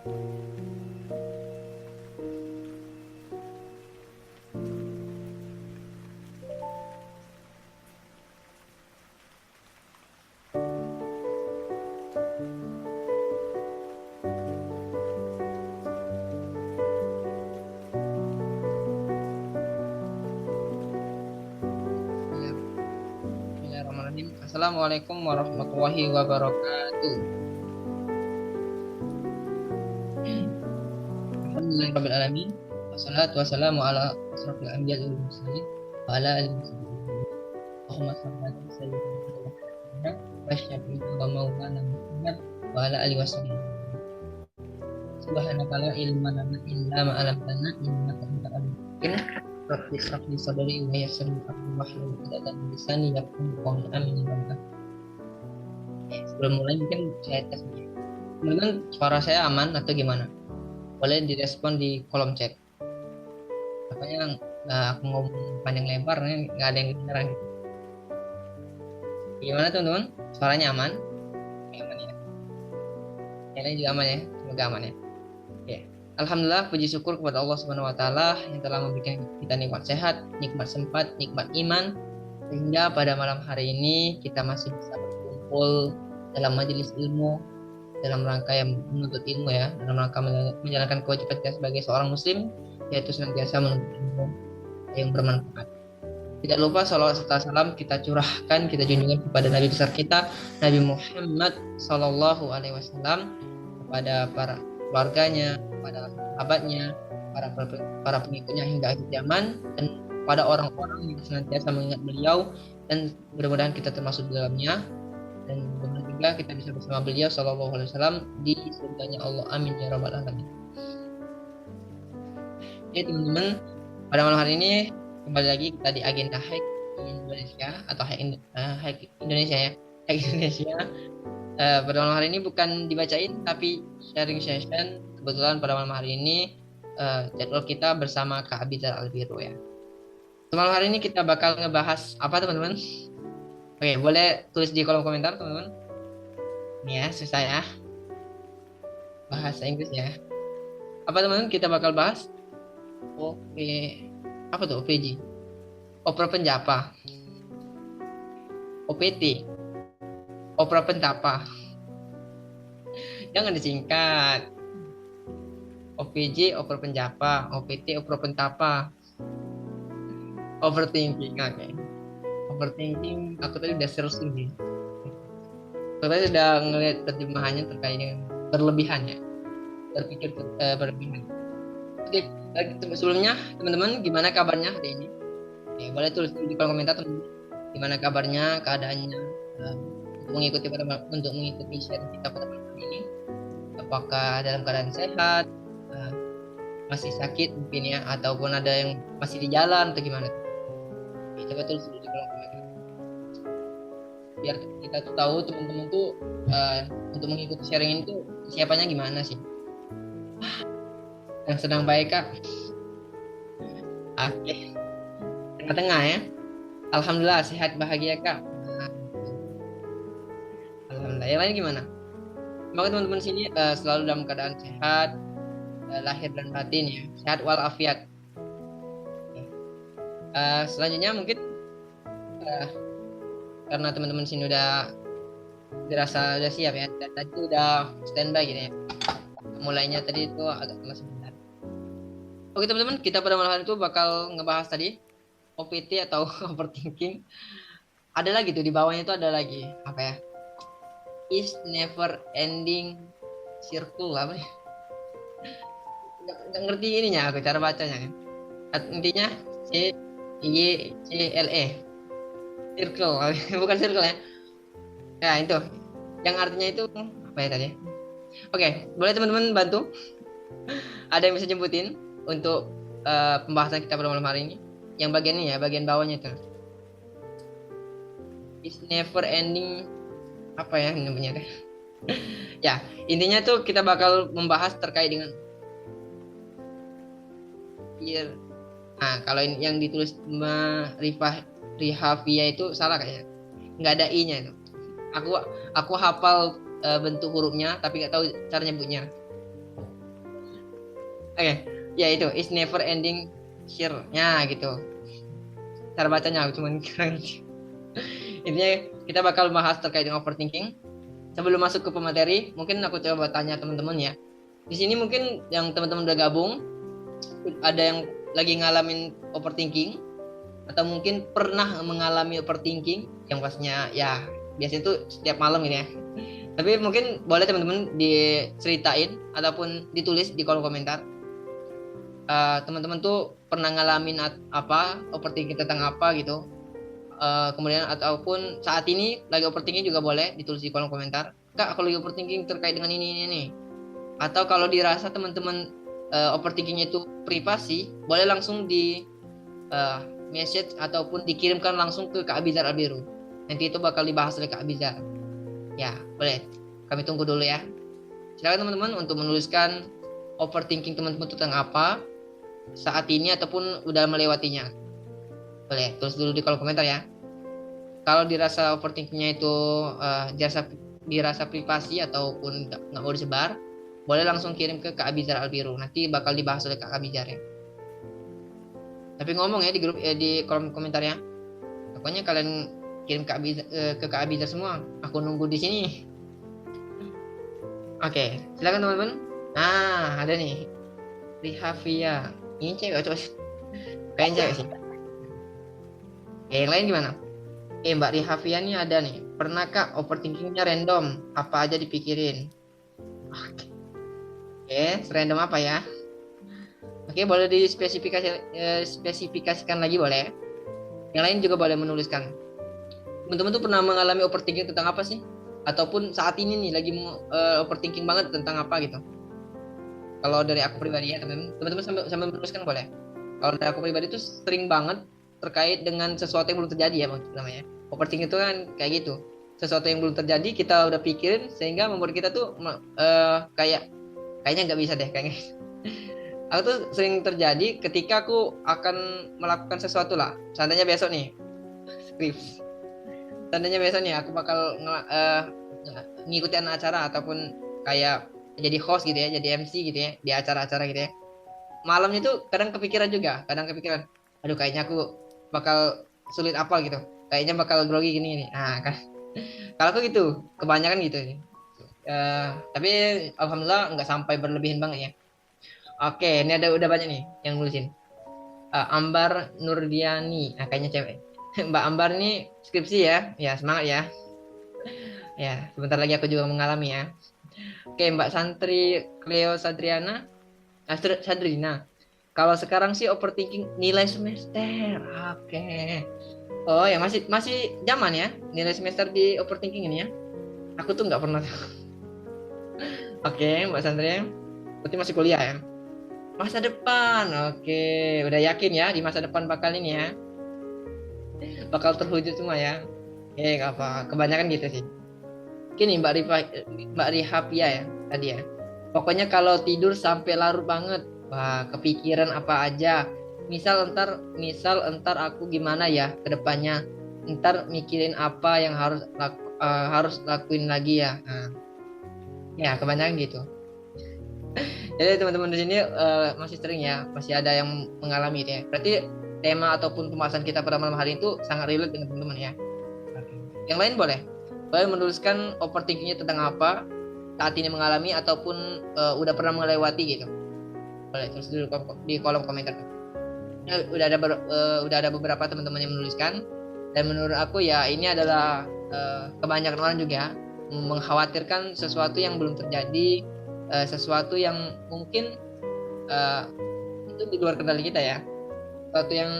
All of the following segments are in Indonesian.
Bismillahirrahmanirrahim. Assalamualaikum warahmatullahi wabarakatuh. Alhamdulillahirabbil alamin. Wassalatu wassalamu ala asrofil anbiya'i wal mursalin wa ala alihi wasallam. Allahumma shalli ala sayyidina Muhammad wa syafi'ina wa maulana Muhammad wa ala alihi wasallam. Subhanaka la ilma lana illa ma 'allamtana innaka antal alimul hakim. Rabbi shrah li sadri wa yassir li amri wahlul 'uqdatam min lisani yafqahu qawli. Amin ya rabbal alamin. Sebelum mulai mungkin saya tes dulu. Teman-teman, suara saya aman atau gimana? Boleh direspon di kolom chat. Makanya aku ngomong panjang lebar nggak ada yang kedengeran gitu. Gimana teman-teman? Suaranya aman? Aman ya. Yang lain juga aman ya. Semoga aman ya. Oke. Alhamdulillah, puji syukur kepada Allah Subhanahu wa taala yang telah memberikan kita nikmat sehat, nikmat sempat, nikmat iman, sehingga pada malam hari ini kita masih bisa berkumpul dalam majelis ilmu, dalam rangka yang menuntut ilmu ya, dalam rangka menjalankan kewajiban kita sebagai seorang muslim, yaitu senantiasa menuntut ilmu yang bermanfaat. Tidak lupa salawat serta salam kita curahkan, kita junjungan kepada Nabi besar kita, Nabi Muhammad Sallallahu Alaihi Wasallam, kepada para keluarganya, kepada sahabatnya, para pengikutnya hingga akhir zaman, dan pada orang-orang yang senantiasa mengingat beliau, dan mudah-mudahan kita termasuk di dalamnya, dan mudah-mudahan juga kita bisa bersama beliau Sallallahu Alaihi Wasallam di surganya Allah. Amin ya rabbal alamin. Oke teman-teman, pada malam hari ini kembali lagi kita di agenda Hack Indonesia atau Hack Indonesia ya, Hack Indonesia. Pada malam hari ini bukan dibacain tapi sharing session. Kebetulan pada malam hari ini jadwal kita bersama Kak Abidal Albiro ya. Malam hari ini kita bakal ngebahas apa teman-teman? Oke, boleh tulis di kolom komentar teman-teman. Ini ya, susah ya. Bahasa Inggris ya. Apa teman-teman kita bakal bahas? Oke. Apa tuh OPJ? Opera Penjapa. OPT. Opera Pentapa. Jangan disingkat. OPJ Opera Penjapa, OPT Opera Pentapa. Overthinking, oke. Overthinking, aku tadi udah searching nih. Aku tadi udah ngeliat terjemahannya terkait dengan berlebihan ya. Berpikir berlebihan. Oke, sebelumnya teman-teman gimana kabarnya hari ini? Oke, boleh tulis di kolom komentar teman-teman. Gimana kabarnya, keadaannya? Untuk mengikuti sharing kita pada malam hari ini, apakah dalam keadaan sehat, masih sakit mungkin ya, ataupun ada yang masih di jalan atau gimana? Oke, coba tulis di kolom komentar biar kita tuh tahu teman-teman tuh untuk mengikuti sharing ini tuh siapanya gimana sih. Yang sedang baik kak? Oke, tengah-tengah ya. Alhamdulillah sehat bahagia kak. Alhamdulillah. Yang lain gimana? Semoga teman-teman sini selalu dalam keadaan sehat, lahir dan batin ya, sehat walafiat. Selanjutnya mungkin karena teman-teman sini udah dirasa udah siap ya, tadi udah standby gitu ya. Mulainya tadi itu agak telat sebentar. Oke teman-teman, kita pada malam hari itu bakal ngebahas tadi OPT atau overthinking. Ada lagi tuh di bawahnya itu ada lagi apa ya? Is never ending circle apa ya? Nggak ngerti ininya aku cara bacanya kan. Intinya CYCLE circle bukan circle ya. Ya itu yang artinya itu apa ya tadi? Oke, boleh teman-teman bantu? Ada yang bisa jemputin untuk pembahasan kita pada malam hari ini? Yang bagian ini ya, bagian bawahnya itu. Is never ending apa ya namanya deh. Ya, intinya tuh kita bakal membahas terkait dengan year. Nah, kalau yang ditulis Rihavia itu salah kayaknya. Nggak ada i-nya itu. Aku hafal bentuk hurufnya tapi nggak tahu cara nyebutnya. Oke, ya itu is never ending share-nya gitu. Cara bacanya aku cuman kurang. Intinya kita bakal bahas terkait dengan overthinking. Sebelum masuk ke pemateri, mungkin aku coba tanya teman-teman ya. Di sini mungkin yang teman-teman udah gabung, ada yang lagi ngalamin overthinking atau mungkin pernah mengalami overthinking yang pastinya ya biasanya itu setiap malam ini ya. Tapi mungkin boleh teman-teman diceritain ataupun ditulis di kolom komentar. Teman-teman tuh pernah ngalamin apa, overthinking tentang apa gitu. Kemudian ataupun saat ini lagi overthinking juga boleh ditulis di kolom komentar. Kak, aku lagi overthinking terkait dengan ini. Atau kalau dirasa teman-teman overthinkingnya itu privasi, boleh langsung di uh, message ataupun dikirimkan langsung ke Kak Abizar Albiru. Nanti itu bakal dibahas oleh Kak Abizar. Ya, boleh. Kami tunggu dulu ya. Silakan teman-teman untuk menuliskan overthinking teman-teman tentang apa saat ini ataupun udah melewatinya. Boleh, tulis dulu di kolom komentar ya. Kalau dirasa overthinkingnya itu dirasa privasi ataupun nggak mau disebar, boleh langsung kirim ke Kak Abizar Albiru. Nanti bakal dibahas oleh Kak Abizar ya. Tapi ngomong ya di grup di kolom komentar ya. Pokoknya kalian kirim ke Kak Abizar semua. Aku nunggu di sini. Oke, silakan teman-teman. Nah, ada nih. Rihavia. Ini cewek coba. Kayaknya cewek sih. Oke, yang lain gimana? Mbak Rihavia nih ada nih. Pernah Kak overthinkingnya random? Apa aja dipikirin? Oke, serandom apa ya? Oke, boleh spesifikasikan lagi boleh. Yang lain juga boleh menuliskan. Teman-teman tuh pernah mengalami overthinking tentang apa sih? Ataupun saat ini nih lagi overthinking banget tentang apa gitu? Kalau dari aku pribadi ya teman-teman sambil menuliskan boleh. Kalau dari aku pribadi itu sering banget terkait dengan sesuatu yang belum terjadi ya namanya. Overthinking itu kan kayak gitu. Sesuatu yang belum terjadi kita udah pikirin sehingga membuat kita tuh kayaknya nggak bisa deh kayaknya. Aku tuh sering terjadi ketika aku akan melakukan sesuatu lah. Seandainya besok nih skrips. Seandainya besok nih aku bakal ngikutin acara ataupun kayak jadi host gitu ya, jadi MC gitu ya di acara-acara gitu ya. Malamnya tuh kadang kepikiran, aduh kayaknya aku bakal sulit apa gitu, kayaknya bakal grogi gini nih. Nah kan, kalau aku gitu, kebanyakan gitu. Tapi alhamdulillah nggak sampai berlebihan banget ya. Oke, ini udah banyak nih yang nulisin. Ambar Nurdiani, nah, kayaknya cewek. Mbak Ambar nih skripsi ya, ya semangat ya. Ya, sebentar lagi aku juga mengalami ya. Oke, Mbak Santri Cleo Sadriana, Sadrina. Kalau sekarang sih overthinking nilai semester. Oke. Oh ya masih masih zaman ya nilai semester di overthinking ini ya. Aku tuh nggak pernah. Oke, Mbak Sandria. Berarti masih kuliah ya. Masa depan. Oke, udah yakin ya di masa depan bakal ini ya. Bakal terwujud semua ya. Oke, nggak apa. Kebanyakan gitu sih. Gini Mbak Rihapia ya tadi ya. Pokoknya kalau tidur sampai larut banget. Wah, kepikiran apa aja. Misal entar aku gimana ya ke depannya. Ntar mikirin apa yang harus lakuin lagi ya. Nah, ya kebanyakan gitu. Jadi teman-teman di sini masih sering ya, masih ada yang mengalami itu ya. Berarti tema ataupun pembahasan kita pada malam hari itu sangat relate dengan teman-teman ya. Yang lain boleh menuliskan overthinkingnya tentang apa saat ini mengalami ataupun udah pernah melewati gitu. Boleh tulis dulu di kolom komentar. Ya, udah ada beberapa teman-teman yang menuliskan dan menurut aku ya ini adalah kebanyakan orang juga mengkhawatirkan sesuatu yang belum terjadi, sesuatu yang mungkin itu di luar kendali kita ya, sesuatu yang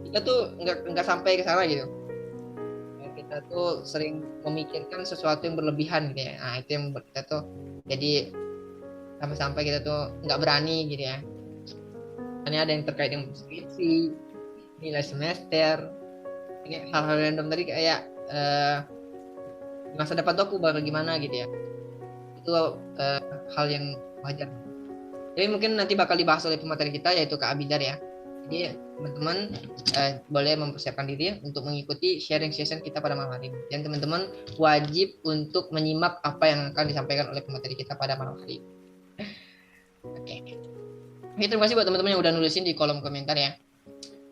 kita tuh nggak sampai ke sana gitu. Kita tuh sering memikirkan sesuatu yang berlebihan gitu ya. Nah itu yang membuat kita tuh jadi sampai-sampai kita tuh nggak berani gitu ya. Ini ada yang terkait dengan skripsi, nilai semester, ini hal-hal random tadi kayak masa depan tuh aku bakal gimana gitu ya. Itu hal yang wajar. Jadi mungkin nanti bakal dibahas oleh pemateri kita yaitu Kak Abidar ya. Jadi teman-teman boleh mempersiapkan diri untuk mengikuti sharing session kita pada malam hari ini. Dan teman-teman wajib untuk menyimak apa yang akan disampaikan oleh pemateri kita pada malam hari ini. Oke. Oke, terima kasih buat teman-teman yang udah nulisin di kolom komentar ya.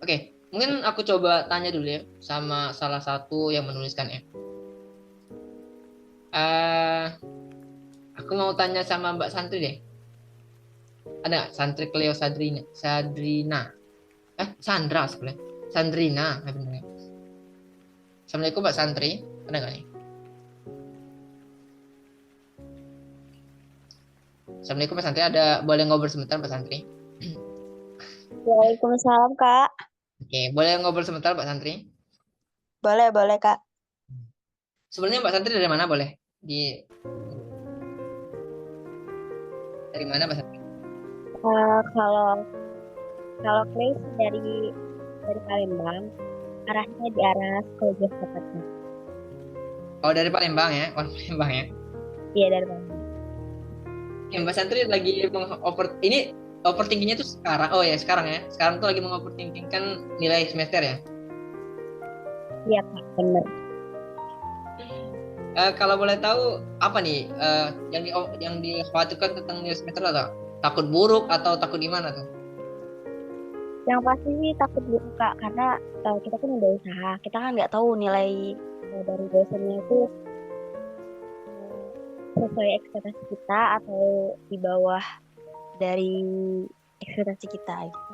Oke, mungkin aku coba tanya dulu ya sama salah satu yang menuliskan ya. Eh, aku mau tanya sama Mbak Santri deh. Ada nggak Santri Cleo Sadrina? Sadrina. Sandra sebenarnya. Sandrina. Bener ya. Assalamualaikum Mbak Santri. Ada nggak nih? Assalamualaikum Mbak Santri. Ada boleh ngobrol sebentar Mbak Santri? Waalaikumsalam, Kak. Oke, boleh ngobrol sebentar Mbak Santri? Boleh, boleh, Kak. Sebenarnya Mbak Santri dari mana boleh? Dari mana Mbak Santri? Kalau kalau Clay sih dari Palembang, arahnya di arah Sekolah tepatnya. Oh dari Palembang ya, orang Palembang ya. Iya, dari Palembang. Ya, Mbak Santri lagi ini overthinkingnya tuh sekarang. Oh ya sekarang ya. Sekarang tuh lagi mengoverthinkingkan nilai semester ya. Iya, Kak, bener. Kalau boleh tahu apa nih yang dikhawatirkan tentang nilai semester atau takut buruk atau takut gimana tuh? Yang pasti sih takut dulu, Kak, karena kita kan udah usaha. Kita kan nggak tahu nilai dari dosennya itu eh, sesuai ekspektasi kita atau di bawah dari ekspektasi kita gitu.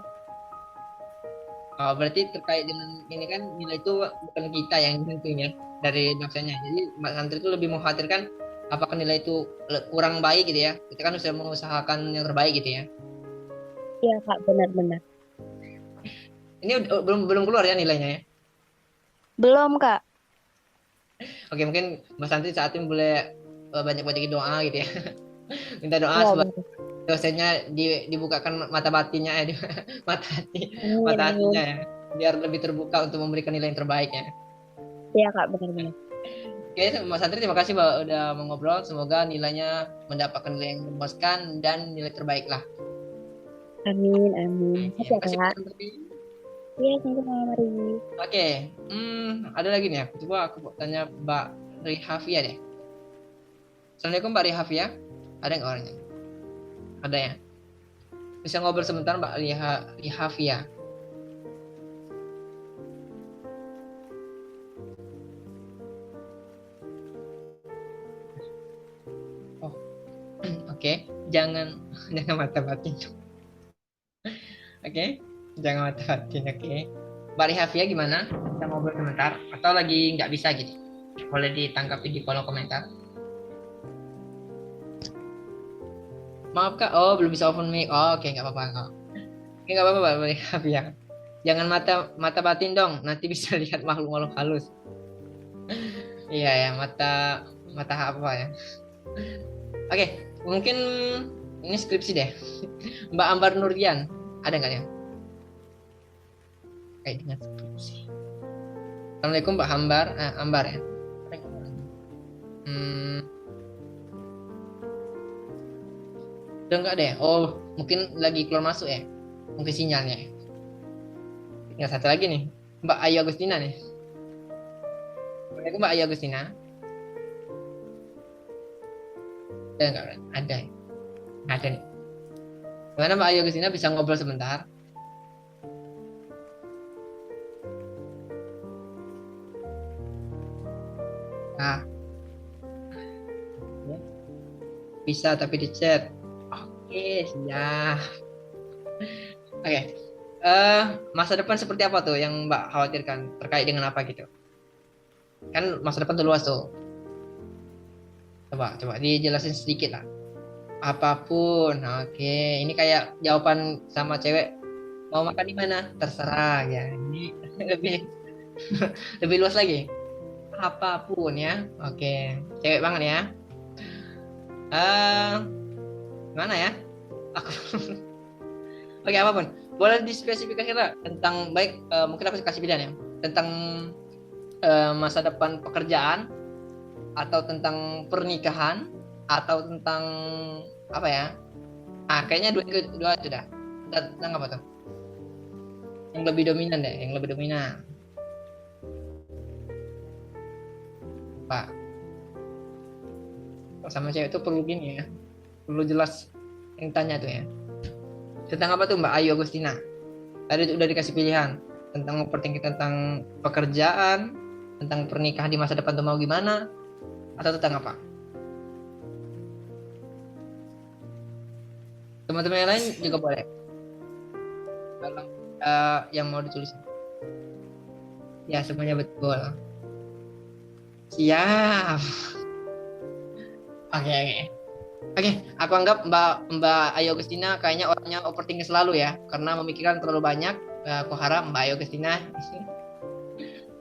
Oh, berarti terkait dengan ini kan nilai itu bukan kita yang nentunya dari dosennya. Jadi Mbak Santri itu lebih mengkhawatirkan apakah nilai itu kurang baik gitu ya. Kita kan sudah mengusahakan yang terbaik gitu ya. Iya, Kak, benar-benar. Ini belum belum keluar ya nilainya ya. Belum, Kak. Oke, mungkin Mas Santri saat ini boleh banyak-banyakin doa gitu ya. Minta doa Iya, supaya benar. dosennya dibukakan mata batinnya mata hati Amin, mata hatinya amin. ya. Biar lebih terbuka untuk memberikan nilai yang terbaik ya. Iya, Kak, benar-benar. Oke, Mas Santri terima kasih Mbak udah mau ngobrol. Semoga nilainya mendapatkan nilai yang memuaskan dan nilai terbaik lah. Amin, amin. Oke, Makasih terima ya, kasih Mbak Kak. Santri. Iya, sama-sama, Mari. Oke, ada lagi nih. Coba aku tanya Mbak Rihafia deh. Assalamualaikum Mbak Rihafia. Ada nggak orangnya? Ada ya. Bisa ngobrol sebentar Mbak Rihafia. Oh, oke. Jangan jangan mata batin. Oke, jangan mata batin. Oke. Mbak Rihafia gimana? Bisa ngobrol sebentar? Atau lagi nggak bisa gitu? Boleh ditanggapi di kolom komentar. Maaf Kak, oh belum bisa open mic. Oh, oke, nggak apa-apa kak. Oke, nggak apa-apa Mbak Rihafia. Jangan mata mata batin dong. Nanti bisa lihat makhluk-makhluk halus. Iya ya, mata mata apa ya? Oke, mungkin ini skripsi deh. Mbak Ambar Nurdian, ada nggak ya? Kayak dengan skripsi. Assalamualaikum Mbak Ambar, Ambar ya. Hmm, udah nggak deh. Oh, mungkin lagi keluar masuk ya. Mungkin sinyalnya. Tinggal satu lagi nih, Mbak Ayu Agustina nih. Assalamualaikum Mbak Ayu Agustina. Ada nggak? Ada. Ada nih. Gimana Mbak Ayu Agustina bisa ngobrol sebentar? Nah, ya. Bisa tapi di chat. Oke, siap. Oke. Eh, Masa depan seperti apa tuh yang Mbak khawatirkan terkait dengan apa gitu? Kan masa depan tuh luas tuh. Coba dijelasin sedikit lah. Apapun. Oke, ini kayak jawaban sama cewek mau makan di mana? Terserah ya. Ini lebih lebih luas lagi. Apapun ya. Oke, cewek banget ya. Eh, Mana ya? Aku Oke, apapun. Boleh dispesifikasikan lah tentang baik mungkin aku kasih pilihan ya. Tentang masa depan pekerjaan atau tentang pernikahan atau tentang apa ya? Kayaknya dua itu dah. Tentang apa tuh? Yang lebih dominan deh, yang lebih dominan. Pak, kalau sama cewek itu perlu gini ya. Perlu jelas yang tanya tuh ya. Tentang apa tuh Mbak Ayu Agustina? Tadi udah dikasih pilihan tentang overthinking tentang pekerjaan, tentang pernikahan di masa depan tuh mau gimana, atau tentang apa? Teman-teman yang lain juga boleh. Kalau yang mau ditulis. Ya, semuanya betul. Siap. Oke, oke. Oke, aku anggap Mbak Mbak Ayu Agustina kayaknya orangnya overthinking selalu ya, karena memikirkan terlalu banyak. Aku harap Mbak Ayu Agustina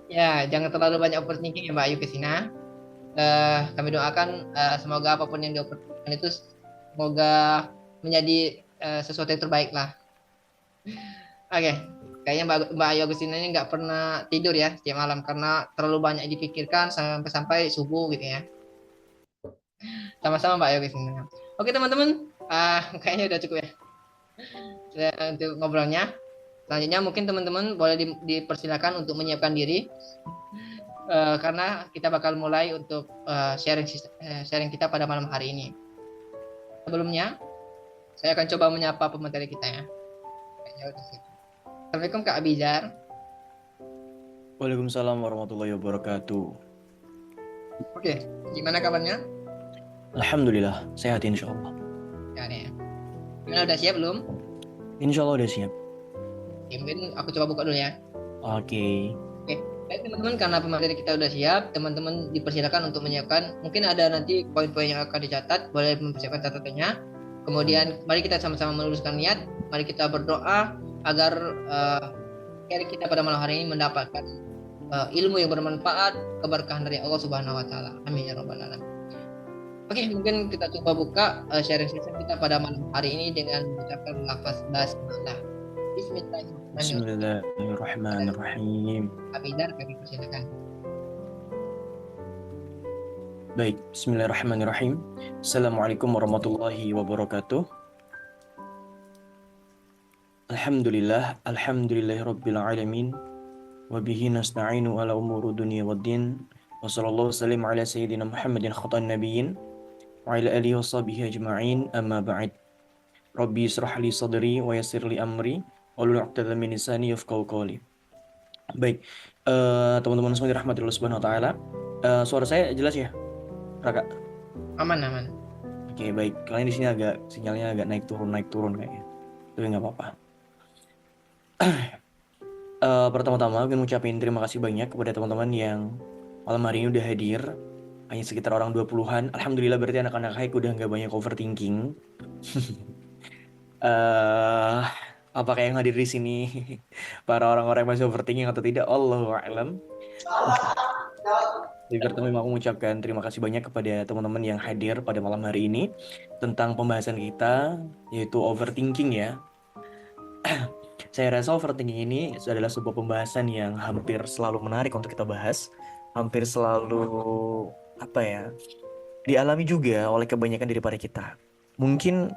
ya jangan terlalu banyak overthinking ya Mbak Ayu Agustina. Kami doakan semoga apapun yang dioperasikan itu semoga menjadi sesuatu yang terbaik lah. Oke, kayaknya Mbak Ayu Agustina ini nggak pernah tidur ya setiap malam karena terlalu banyak dipikirkan sampai subuh gitu ya. Sama-sama Mbak Ayu Agustina. Oke teman-teman, kayaknya udah cukup ya untuk ngobrolnya. Selanjutnya mungkin teman-teman boleh dipersilakan untuk menyiapkan diri karena kita bakal mulai untuk sharing kita pada malam hari ini. Sebelumnya, saya akan coba menyapa pemateri kita ya. Assalamualaikum Kak Abizar. Waalaikumsalam warahmatullahi wabarakatuh. Oke, gimana kabarnya? Alhamdulillah, sehat insya Allah. Ya, nih. Gimana udah siap belum? Insya Allah udah siap. Oke, mungkin aku coba buka dulu ya. Oke. Oke, baik teman-teman, karena pemateri kita udah siap, teman-teman dipersilakan untuk menyiapkan. Mungkin ada nanti poin-poin yang akan dicatat, boleh mempersiapkan catatannya. Kemudian, mari kita sama-sama meluruskan niat. Mari kita berdoa agar sharing kita pada malam hari ini mendapatkan ilmu yang bermanfaat, keberkahan dari Allah Subhanahu Wa Taala. Amin ya robbal alamin. Oke, mungkin kita coba buka sharing session kita pada malam hari ini dengan mengucapkan lafaz basmalah. Bismillahirrahmanirrahim. Bismillahirrahmanirrahim. Abidar, kami persilakan. Baik, Bismillahirrahmanirrahim. Assalamualaikum warahmatullahi wabarakatuh. Alhamdulillah, alhamdulillahirabbil alamin. Wa bihi nasta'inu ala umuri dunya waddin. Wa sallallahu wasallam ala sayyidina Muhammadin khatan nabiyyin wa ala alihi washabihi ajma'in. Amma ba'd. Rabbi israh li sadri wa yassir li amri wahlul 'uqdatam min lisani yafqahu qawli. Baik, teman-teman semua dirahmati Allah Subhanahu wa taala. Suara saya jelas ya, Raka? Aman, aman. Oke, baik. Kalian di sini agak sinyalnya agak naik turun kayaknya. Tapi nggak apa-apa. Pertama-tama aku ngucapin terima kasih banyak kepada teman-teman yang malam hari ini udah hadir. Hanya sekitar orang 20-an. Alhamdulillah berarti anak-anak haik udah nggak banyak overthinking. Apakah yang hadir di sini para orang-orang yang masih overthinking atau tidak? Allahu a'lam. Jadi pertama aku mengucapkan terima kasih banyak kepada teman-teman yang hadir pada malam hari ini tentang pembahasan kita yaitu overthinking ya. Saya rasa overthinking ini adalah sebuah pembahasan yang hampir selalu menarik untuk kita bahas, hampir selalu dialami juga oleh kebanyakan daripada kita. Mungkin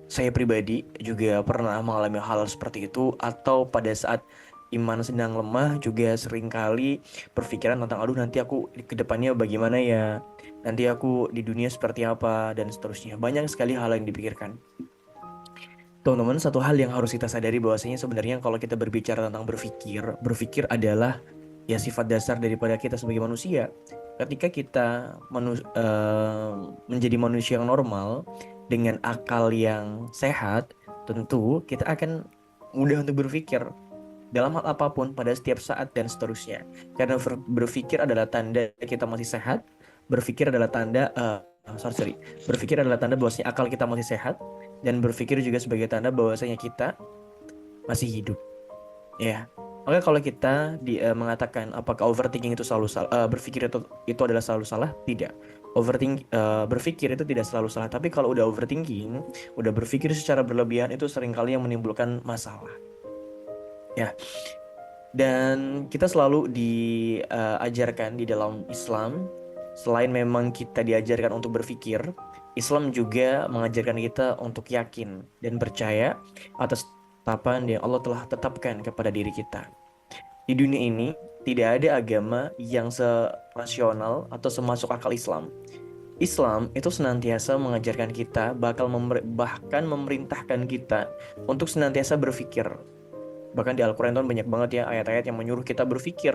saya pribadi juga pernah mengalami hal seperti itu, atau pada saat iman sedang lemah juga seringkali berpikiran tentang aduh nanti aku ke depannya bagaimana ya, nanti aku di dunia seperti apa dan seterusnya. Banyak sekali hal yang dipikirkan. Teman-teman, satu hal yang harus kita sadari bahwasanya sebenarnya kalau kita berbicara tentang berpikir adalah ya sifat dasar daripada kita sebagai manusia. Ketika kita menjadi manusia yang normal dengan akal yang sehat, tentu kita akan mudah untuk berpikir dalam hal apapun pada setiap saat dan seterusnya. Karena berpikir adalah tanda kita masih sehat. Berpikir adalah tanda berpikir adalah tanda bahwasanya akal kita masih sehat, dan berpikir juga sebagai tanda bahwasanya kita masih hidup. Ya. Maka kalau kita mengatakan apakah overthinking itu selalu salah, berpikir itu adalah selalu salah? Tidak. Berpikir itu tidak selalu salah, tapi kalau udah overthinking, udah berpikir secara berlebihan, itu seringkali yang menimbulkan masalah. Ya. Dan kita selalu diajarkan di dalam Islam, selain memang kita diajarkan untuk berpikir, Islam juga mengajarkan kita untuk yakin dan percaya atas ketetapan yang Allah telah tetapkan kepada diri kita. Di dunia ini tidak ada agama yang serasional atau semasuk akal Islam. Islam itu senantiasa mengajarkan kita, bahkan memerintahkan kita untuk senantiasa berpikir. Bahkan di Al-Quran itu banyak banget ya ayat-ayat yang menyuruh kita berpikir.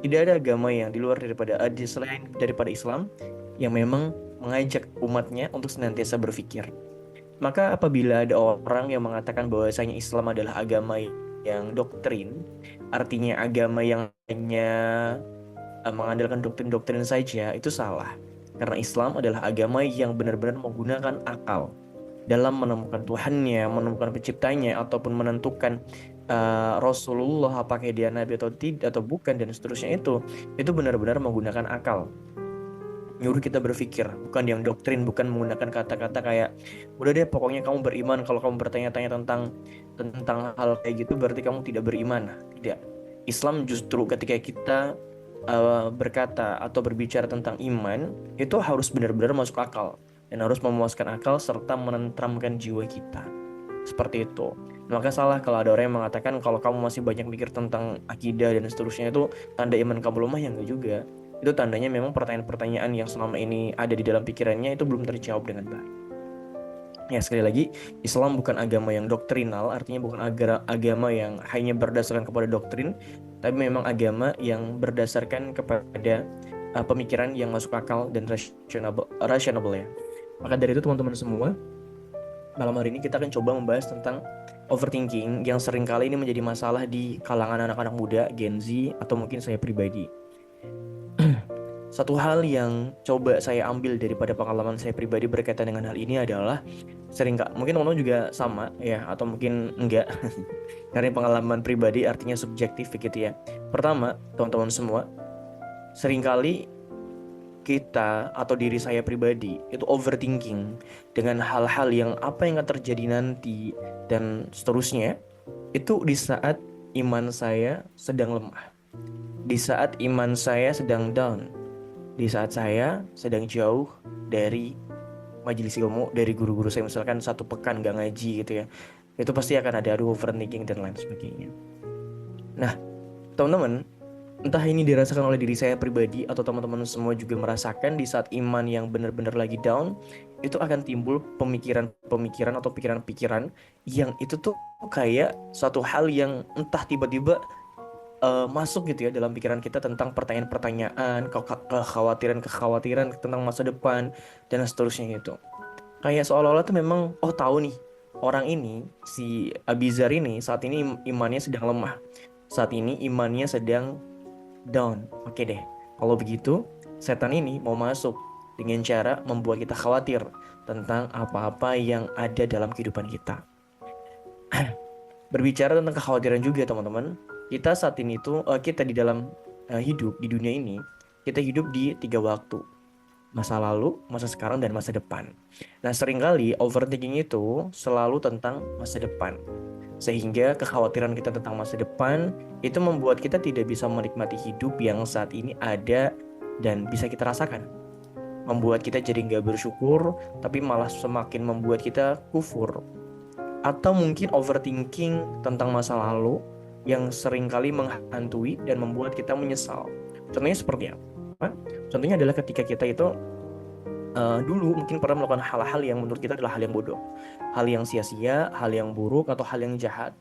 Tidak ada agama yang di luar selain daripada Islam yang memang mengajak umatnya untuk senantiasa berpikir. Maka apabila ada orang yang mengatakan bahwasanya Islam adalah agama yang doktrin, artinya agama yang hanya mengandalkan doktrin-doktrin saja, itu salah. Karena Islam adalah agama yang benar-benar menggunakan akal dalam menemukan Tuhannya, menemukan penciptanya, ataupun menentukan Rasulullah apakah dia nabi atau tidak atau bukan, dan seterusnya. Itu benar-benar menggunakan akal, nyuruh kita berpikir, bukan yang doktrin, bukan menggunakan kata-kata kayak udah deh pokoknya kamu beriman, kalau kamu bertanya-tanya tentang hal kayak gitu berarti kamu tidak beriman. Tidak. Islam justru ketika kita berkata atau berbicara tentang iman, itu harus benar-benar masuk akal dan harus memuaskan akal serta menenteramkan jiwa kita. Seperti itu. Maka salah kalau ada orang yang mengatakan kalau kamu masih banyak mikir tentang akidah dan seterusnya itu tanda iman kamu lemah. Yang enggak juga. Itu tandanya memang pertanyaan-pertanyaan yang selama ini ada di dalam pikirannya itu belum terjawab dengan baik. Ya, sekali lagi, Islam bukan agama yang doktrinal, artinya bukan agama yang hanya berdasarkan kepada doktrin, tapi memang agama yang berdasarkan kepada pemikiran yang masuk akal dan rasional ya. Maka dari itu teman-teman semua, malam hari ini kita akan coba membahas tentang overthinking yang seringkali ini menjadi masalah di kalangan anak-anak muda, Gen Z, atau mungkin saya pribadi. Satu hal yang coba saya ambil daripada pengalaman saya pribadi berkaitan dengan hal ini adalah mungkin teman-teman juga sama ya, atau mungkin enggak. Karena pengalaman pribadi artinya subjektif begitu ya. Pertama, teman-teman semua, seringkali kita atau diri saya pribadi itu overthinking dengan hal-hal yang apa yang akan terjadi nanti dan seterusnya, itu di saat iman saya sedang lemah, di saat iman saya sedang down, di saat saya sedang jauh dari majelis ilmu, dari guru-guru saya, misalkan 1 pekan gak ngaji gitu ya, itu pasti akan ada overthinking dan lain sebagainya. Nah, teman-teman, entah ini dirasakan oleh diri saya pribadi atau teman-teman semua juga merasakan, di saat iman yang benar-benar lagi down, itu akan timbul pemikiran-pemikiran atau pikiran-pikiran yang itu tuh kayak suatu hal yang entah tiba-tiba masuk gitu ya dalam pikiran kita tentang pertanyaan-pertanyaan, kekhawatiran tentang masa depan dan seterusnya gitu. Kayak seolah-olah tuh memang tahu nih, orang ini, si Abizar ini saat ini imannya sedang lemah, saat ini imannya sedang down. Oke deh, kalau begitu setan ini mau masuk dengan cara membuat kita khawatir tentang apa-apa yang ada dalam kehidupan kita. Berbicara tentang kekhawatiran juga teman-teman, kita saat ini tuh kita di dalam hidup di dunia ini, kita hidup di 3 waktu: masa lalu, masa sekarang, dan masa depan. Nah, seringkali overthinking itu selalu tentang masa depan, sehingga kekhawatiran kita tentang masa depan itu membuat kita tidak bisa menikmati hidup yang saat ini ada dan bisa kita rasakan, membuat kita jadi nggak bersyukur, tapi malah semakin membuat kita kufur. Atau mungkin overthinking tentang masa lalu yang seringkali menghantui dan membuat kita menyesal. Contohnya seperti apa? Contohnya adalah ketika kita itu dulu mungkin pernah melakukan hal-hal yang menurut kita adalah hal yang bodoh, hal yang sia-sia, hal yang buruk, atau hal yang jahat.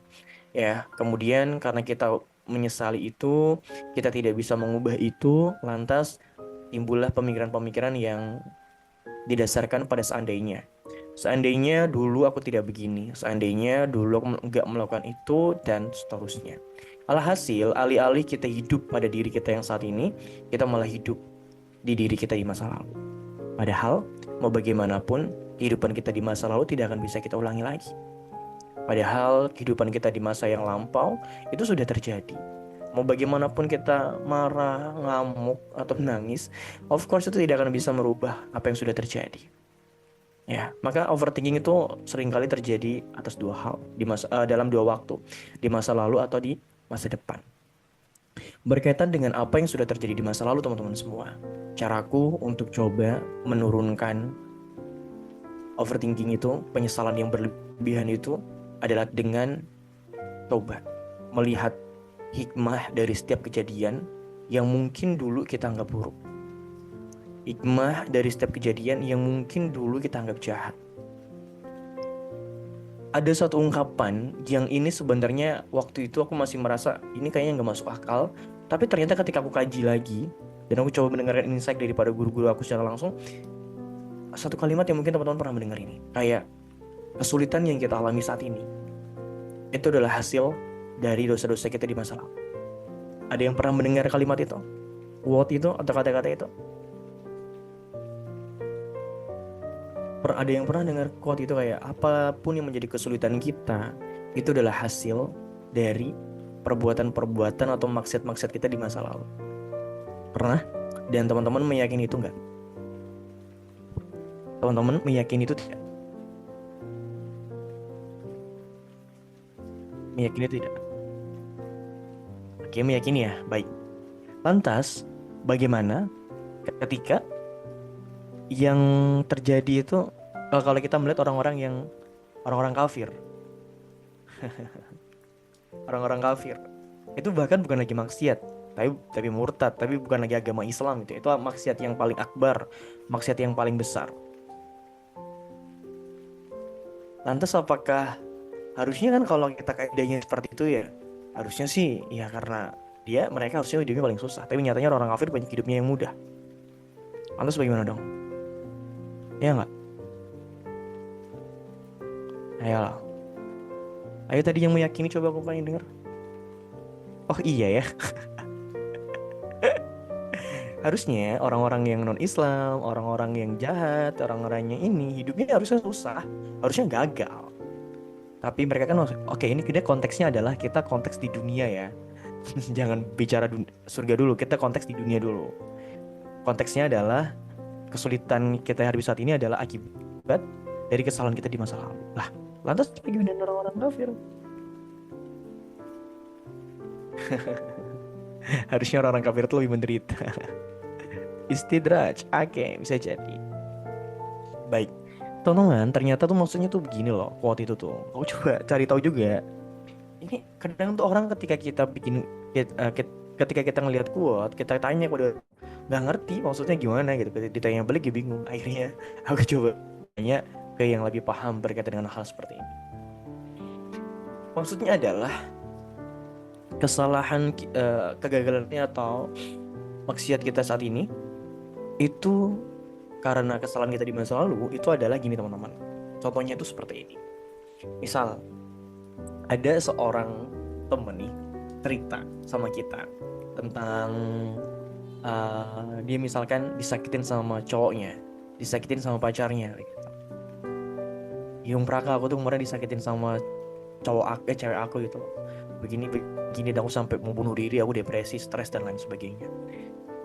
Ya, kemudian karena kita menyesali itu, kita tidak bisa mengubah itu, lantas timbullah pemikiran-pemikiran yang didasarkan pada seandainya. Seandainya dulu aku tidak begini, seandainya dulu aku nggak melakukan itu, dan seterusnya. Alhasil, alih-alih kita hidup pada diri kita yang saat ini, kita malah hidup di diri kita di masa lalu. Padahal, mau bagaimanapun, kehidupan kita di masa lalu tidak akan bisa kita ulangi lagi. Padahal, kehidupan kita di masa yang lampau, itu sudah terjadi. Mau bagaimanapun kita marah, ngamuk, atau menangis, of course itu tidak akan bisa merubah apa yang sudah terjadi. Ya, maka overthinking itu seringkali terjadi atas 2 hal dalam 2 waktu, di masa lalu atau di masa depan. Berkaitan dengan apa yang sudah terjadi di masa lalu teman-teman semua, caraku untuk coba menurunkan overthinking itu, penyesalan yang berlebihan itu, adalah dengan coba melihat hikmah dari setiap kejadian yang mungkin dulu kita anggap buruk. hikmah dari setiap kejadian yang mungkin dulu kita anggap jahat. Ada satu ungkapan yang ini sebenarnya waktu itu aku masih merasa ini kayaknya nggak masuk akal, tapi ternyata ketika aku kaji lagi dan aku coba mendengarkan insight daripada guru-guru aku secara langsung, satu kalimat yang mungkin teman-teman pernah mendengar ini, kayak kesulitan yang kita alami saat ini itu adalah hasil dari dosa-dosa kita di masa lalu. Ada yang pernah mendengar kalimat itu? Quote itu atau kata-kata itu? Ada yang pernah dengar quote itu kayak apapun yang menjadi kesulitan kita itu adalah hasil dari perbuatan-perbuatan atau maksiat-maksiat kita di masa lalu. Pernah? Dan teman-teman meyakini itu enggak? Teman-teman meyakini itu tidak? Meyakini tidak? Oke, meyakini ya. Baik. Lantas, bagaimana ketika yang terjadi itu kalau kita melihat orang-orang kafir, orang-orang kafir itu bahkan bukan lagi maksiat, tapi murtad, tapi bukan lagi agama Islam itu maksiat yang paling akbar, maksiat yang paling besar. Lantas apakah harusnya kan kalau kita kaidahnya seperti itu ya, harusnya sih ya karena mereka harusnya hidupnya paling susah, tapi nyatanya orang kafir banyak hidupnya yang mudah. Lantas bagaimana dong? Ya nggak? Ayo tadi yang meyakini coba aku pengen dengar. Oh iya ya. Harusnya orang-orang yang non-Islam, orang-orang yang jahat, orang-orang yang ini hidupnya harusnya susah, harusnya gagal. Tapi mereka kan oke, ini konteksnya adalah kita konteks di dunia ya. Jangan bicara surga dulu, kita konteks di dunia dulu. Konteksnya adalah kesulitan kita hari saat ini adalah akibat dari kesalahan kita di masa lalu. Lah, lantas gimana orang-orang kafir? Harusnya orang-orang kafir itu lebih menderita. Istidraj, oke, bisa jadi. Baik, teman-teman, ternyata tuh maksudnya tuh begini loh, quote itu tuh. Aku coba cari tahu juga. Ini kadang tuh orang ketika kita ketika kita ngelihat quote, kita tanya kepada nggak ngerti maksudnya gimana gitu, ditanya balik ya bingung. Akhirnya aku coba tanya ke yang lebih paham berkaitan dengan hal seperti ini. Maksudnya adalah kesalahan, kegagalannya atau maksiat kita saat ini itu karena kesalahan kita di masa lalu itu adalah gini teman-teman. Contohnya itu seperti ini. Misal ada seorang temen nih cerita sama kita tentang dia misalkan disakitin sama cowoknya, disakitin sama pacarnya gitu. Yung Praka, aku tuh kemarin disakitin sama cewek aku gitu. Begini dan aku sampai mau bunuh diri, aku depresi, stres dan lain sebagainya.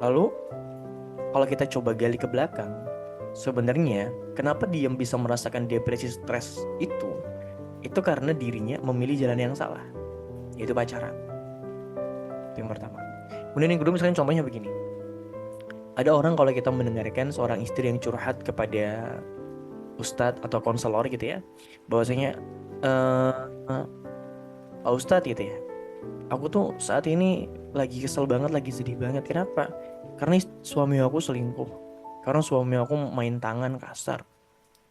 Lalu kalau kita coba gali ke belakang, sebenarnya kenapa dia bisa merasakan depresi, stres itu karena dirinya memilih jalan yang salah, yaitu pacaran. Itu yang pertama. Kemudian yang kedua misalnya contohnya begini. Ada orang kalau kita mendengarkan seorang istri yang curhat kepada ustadz atau konselor gitu ya, bahwasanya Pak Ustadz gitu ya, aku tuh saat ini lagi kesel banget, lagi sedih banget. Kenapa? Karena suami aku selingkuh, karena suami aku main tangan kasar,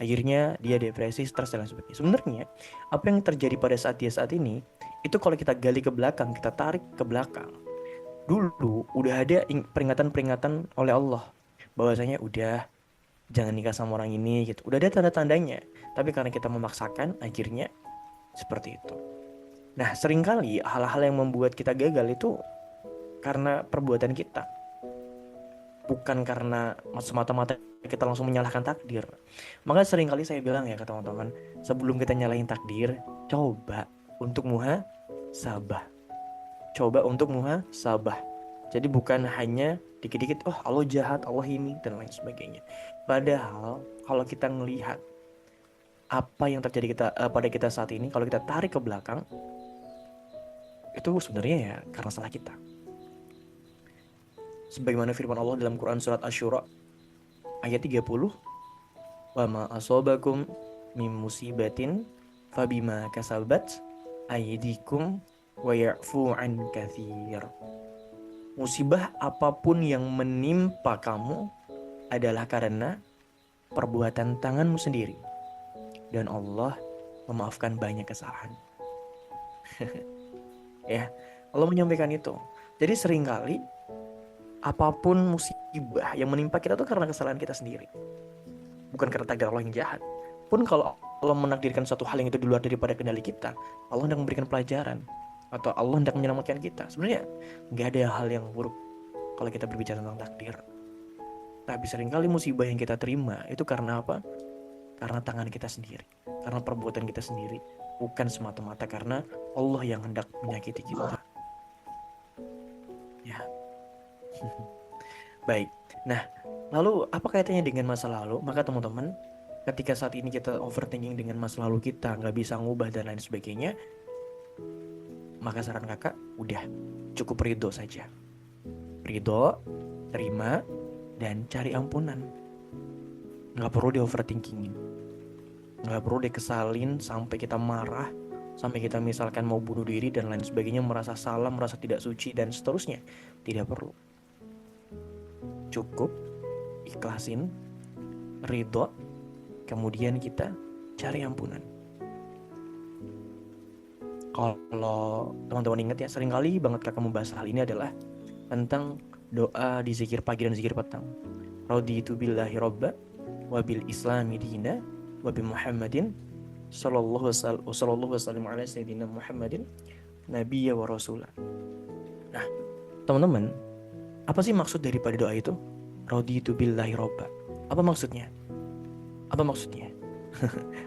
akhirnya dia depresi, stres dan lain sebagainya. Sebenarnya apa yang terjadi pada saat ini itu kalau kita gali ke belakang, kita tarik ke belakang, dulu udah ada peringatan-peringatan oleh Allah bahwasanya udah jangan nikah sama orang ini gitu. Udah ada tanda-tandanya. Tapi karena kita memaksakan, akhirnya seperti itu. Nah, seringkali hal-hal yang membuat kita gagal itu karena perbuatan kita. Bukan karena semata-mata kita langsung menyalahkan takdir. Maka seringkali saya bilang ya ke teman-teman, sebelum kita nyalahin takdir, coba untuk muhasabah. Jadi bukan hanya dikit-dikit, oh Allah jahat, Allah ini, dan lain sebagainya. Padahal kalau kita ngelihat apa yang terjadi pada kita saat ini, kalau kita tarik ke belakang, itu sebenarnya ya karena salah kita. Sebagaimana firman Allah dalam Quran surat Asy-Syura ayat 30, wa ma asobakum mim musibatin fabima kasabat aydikum wa ya'fu an katsir. Musibah apapun yang menimpa kamu adalah karena perbuatan tanganmu sendiri. Dan Allah memaafkan banyak kesalahan. Ya, Allah menyampaikan itu. Jadi seringkali apapun musibah yang menimpa kita tuh karena kesalahan kita sendiri. Bukan karena takdir Allah yang jahat. Pun kalau Allah menakdirkan suatu hal yang itu di luar daripada kendali kita, Allah hendak memberikan pelajaran. Atau Allah hendak menyelamatkan kita. Sebenarnya nggak ada hal yang buruk kalau kita berbicara tentang takdir. Tapi seringkali musibah yang kita terima itu karena apa? Karena tangan kita sendiri. Karena perbuatan kita sendiri. Bukan semata-mata karena Allah yang hendak menyakiti kita. Ya. Baik. Nah, lalu apa kaitannya dengan masa lalu? Maka teman-teman, ketika saat ini kita overthinking dengan masa lalu kita, nggak bisa ngubah dan lain sebagainya, maka saran kakak, udah cukup ridho saja. Ridho, terima, dan cari ampunan. Nggak perlu di overthinkingin. Nggak perlu dikesalin sampai kita marah, sampai kita misalkan mau bunuh diri dan lain sebagainya, merasa salah, merasa tidak suci dan seterusnya. Tidak perlu. Cukup ikhlasin, ridho, kemudian kita cari ampunan. Kalau teman-teman ingat ya, seringkali banget kakak membahas hal ini adalah tentang doa di zikir pagi dan zikir petang. Raditu billahi robba wa bil islami dina wa bi Muhammadin sallallahu wasallam ala sayyidina Muhammadin nabiyya wa rasulah. Nah, teman-teman, apa sih maksud daripada doa itu? Raditu billahi robba. Apa maksudnya? Apa maksudnya?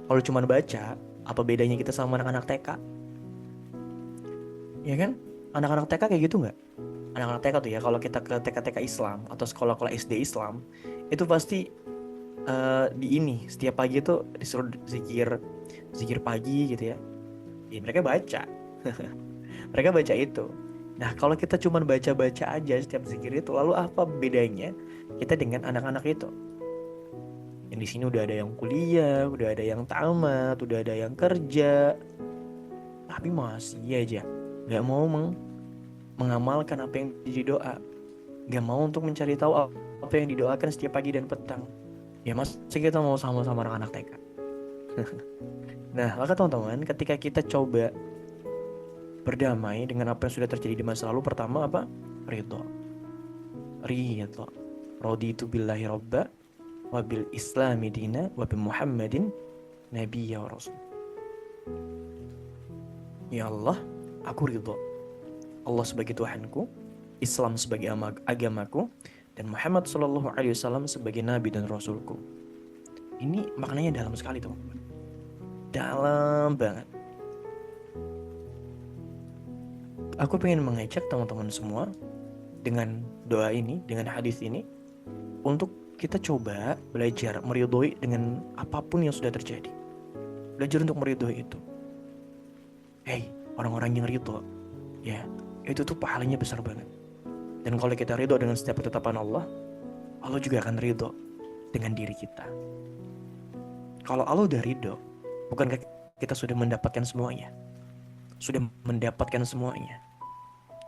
Kalau cuma baca, apa bedanya kita sama anak-anak TK? Ya kan? Anak-anak TK kayak gitu nggak? Anak-anak TK tuh ya, kalau kita ke TK-TK Islam atau sekolah-sekolah SD Islam, itu pasti di ini setiap pagi itu disuruh zikir pagi gitu ya. Ya mereka baca. Mereka baca itu. Nah, kalau kita cuma baca-baca aja setiap zikir itu, lalu apa bedanya kita dengan anak-anak itu? Yang di sini udah ada yang kuliah, udah ada yang tamat, udah ada yang kerja, tapi masih aja nggak mau mengamalkan apa yang didoa, nggak mau untuk mencari tahu apa yang didoakan setiap pagi dan petang. Ya masih kita mau sama-sama anak-anak TK. Nah, maka teman-teman, ketika kita coba berdamai dengan apa yang sudah terjadi di masa lalu, pertama apa? Ridho. Raditu billahi robba wa bil islami dina wa bi Muhammadin nabiyya wa rasul. Ya Allah, aku ridho. Allah sebagai Tuhanku, Islam sebagai agamaku, dan Muhammad SAW sebagai Nabi dan Rasulku. Ini maknanya dalam sekali teman-teman. Dalam banget. Aku pengen mengajak teman-teman semua dengan doa ini, dengan hadis ini, untuk kita coba belajar meridhoi dengan apapun yang sudah terjadi. Belajar untuk meridhoi itu. Hey, orang-orang yang ridho, ya, itu tuh pahalanya besar banget. Dan kalau kita ridho dengan setiap ketetapan Allah, Allah juga akan ridho dengan diri kita. Kalau Allah udah ridho, bukankah kita sudah mendapatkan semuanya? Sudah mendapatkan semuanya.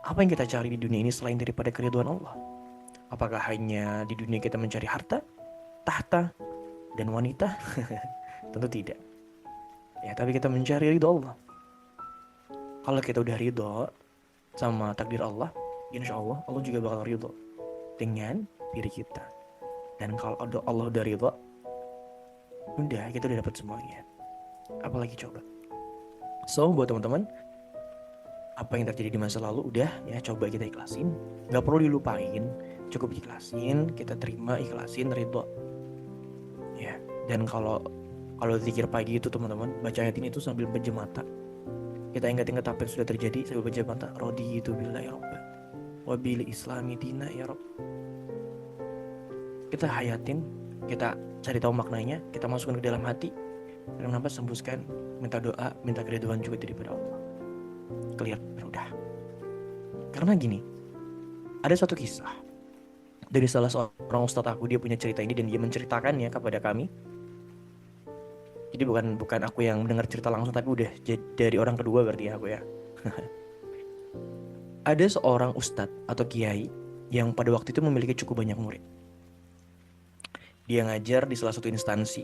Apa yang kita cari di dunia ini selain daripada keridhaan Allah? Apakah hanya di dunia kita mencari harta, tahta, dan wanita? Tentu tidak. Ya, tapi kita mencari ridho Allah. Kalau kita udah ridho sama takdir Allah, insya Allah Allah juga bakal ridho dengan diri kita. Dan kalau Allah udah ridho, udah kita udah dapat semuanya. Apalagi coba. So buat teman-teman, apa yang terjadi di masa lalu udah ya, coba kita ikhlasin. Gak perlu dilupain, cukup ikhlasin, kita terima, ikhlasin, ridho. Ya, dan kalau zikir pagi itu teman-teman, baca ayat ini tuh sambil pejam mata. Kita ingat-ingat apa yang sudah terjadi sambil pejam mata. Raditu billahi robba wa bil islami dina ya Rabb. Kita hayatin, kita cari tahu maknanya, kita masukkan ke dalam hati, dan nafas hembuskan, minta doa, minta keridhaan juga daripada Allah. Clear, udah. Karena gini, ada satu kisah dari salah seorang ustadz aku, dia punya cerita ini dan dia menceritakannya kepada kami. Jadi bukan aku yang mendengar cerita langsung, tapi udah dari orang kedua berarti ya aku ya. Ada seorang ustadz atau kiai yang pada waktu itu memiliki cukup banyak murid. Dia ngajar di salah satu instansi.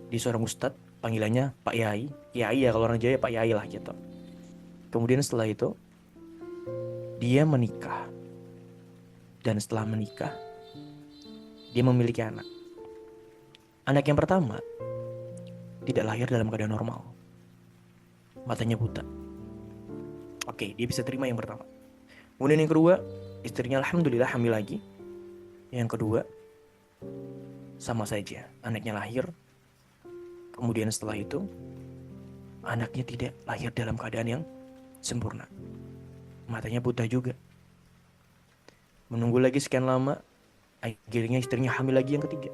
Dia seorang ustadz, panggilannya Pak Yai. Yai ya kalau orang Jawa Pak Yai lah gitu. Kemudian setelah itu dia menikah. Dan setelah menikah dia memiliki anak. Anak yang pertama tidak lahir dalam keadaan normal. Matanya buta. Oke, dia bisa terima yang pertama. Kemudian yang kedua, istrinya alhamdulillah hamil lagi. Yang kedua, sama saja, anaknya lahir. Kemudian setelah itu, anaknya tidak lahir dalam keadaan yang sempurna. Matanya buta juga. Menunggu lagi sekian lama, akhirnya istrinya hamil lagi yang ketiga.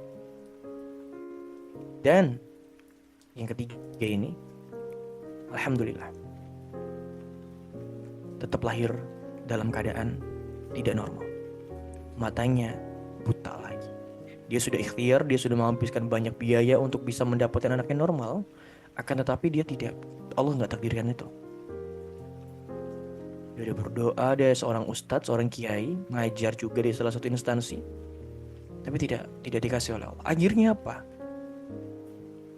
Dan yang ketiga ini, alhamdulillah, tetap lahir dalam keadaan tidak normal. Matanya buta lagi. Dia sudah ikhtiar, dia sudah menghabiskan banyak biaya untuk bisa mendapatkan anak yang normal. Akan tetapi dia tidak, Allah nggak takdirkan itu. Dia udah berdoa, ada seorang ustadz, seorang kiai, ngajar juga di salah satu instansi. Tapi tidak dikasih oleh Allah. Akhirnya apa?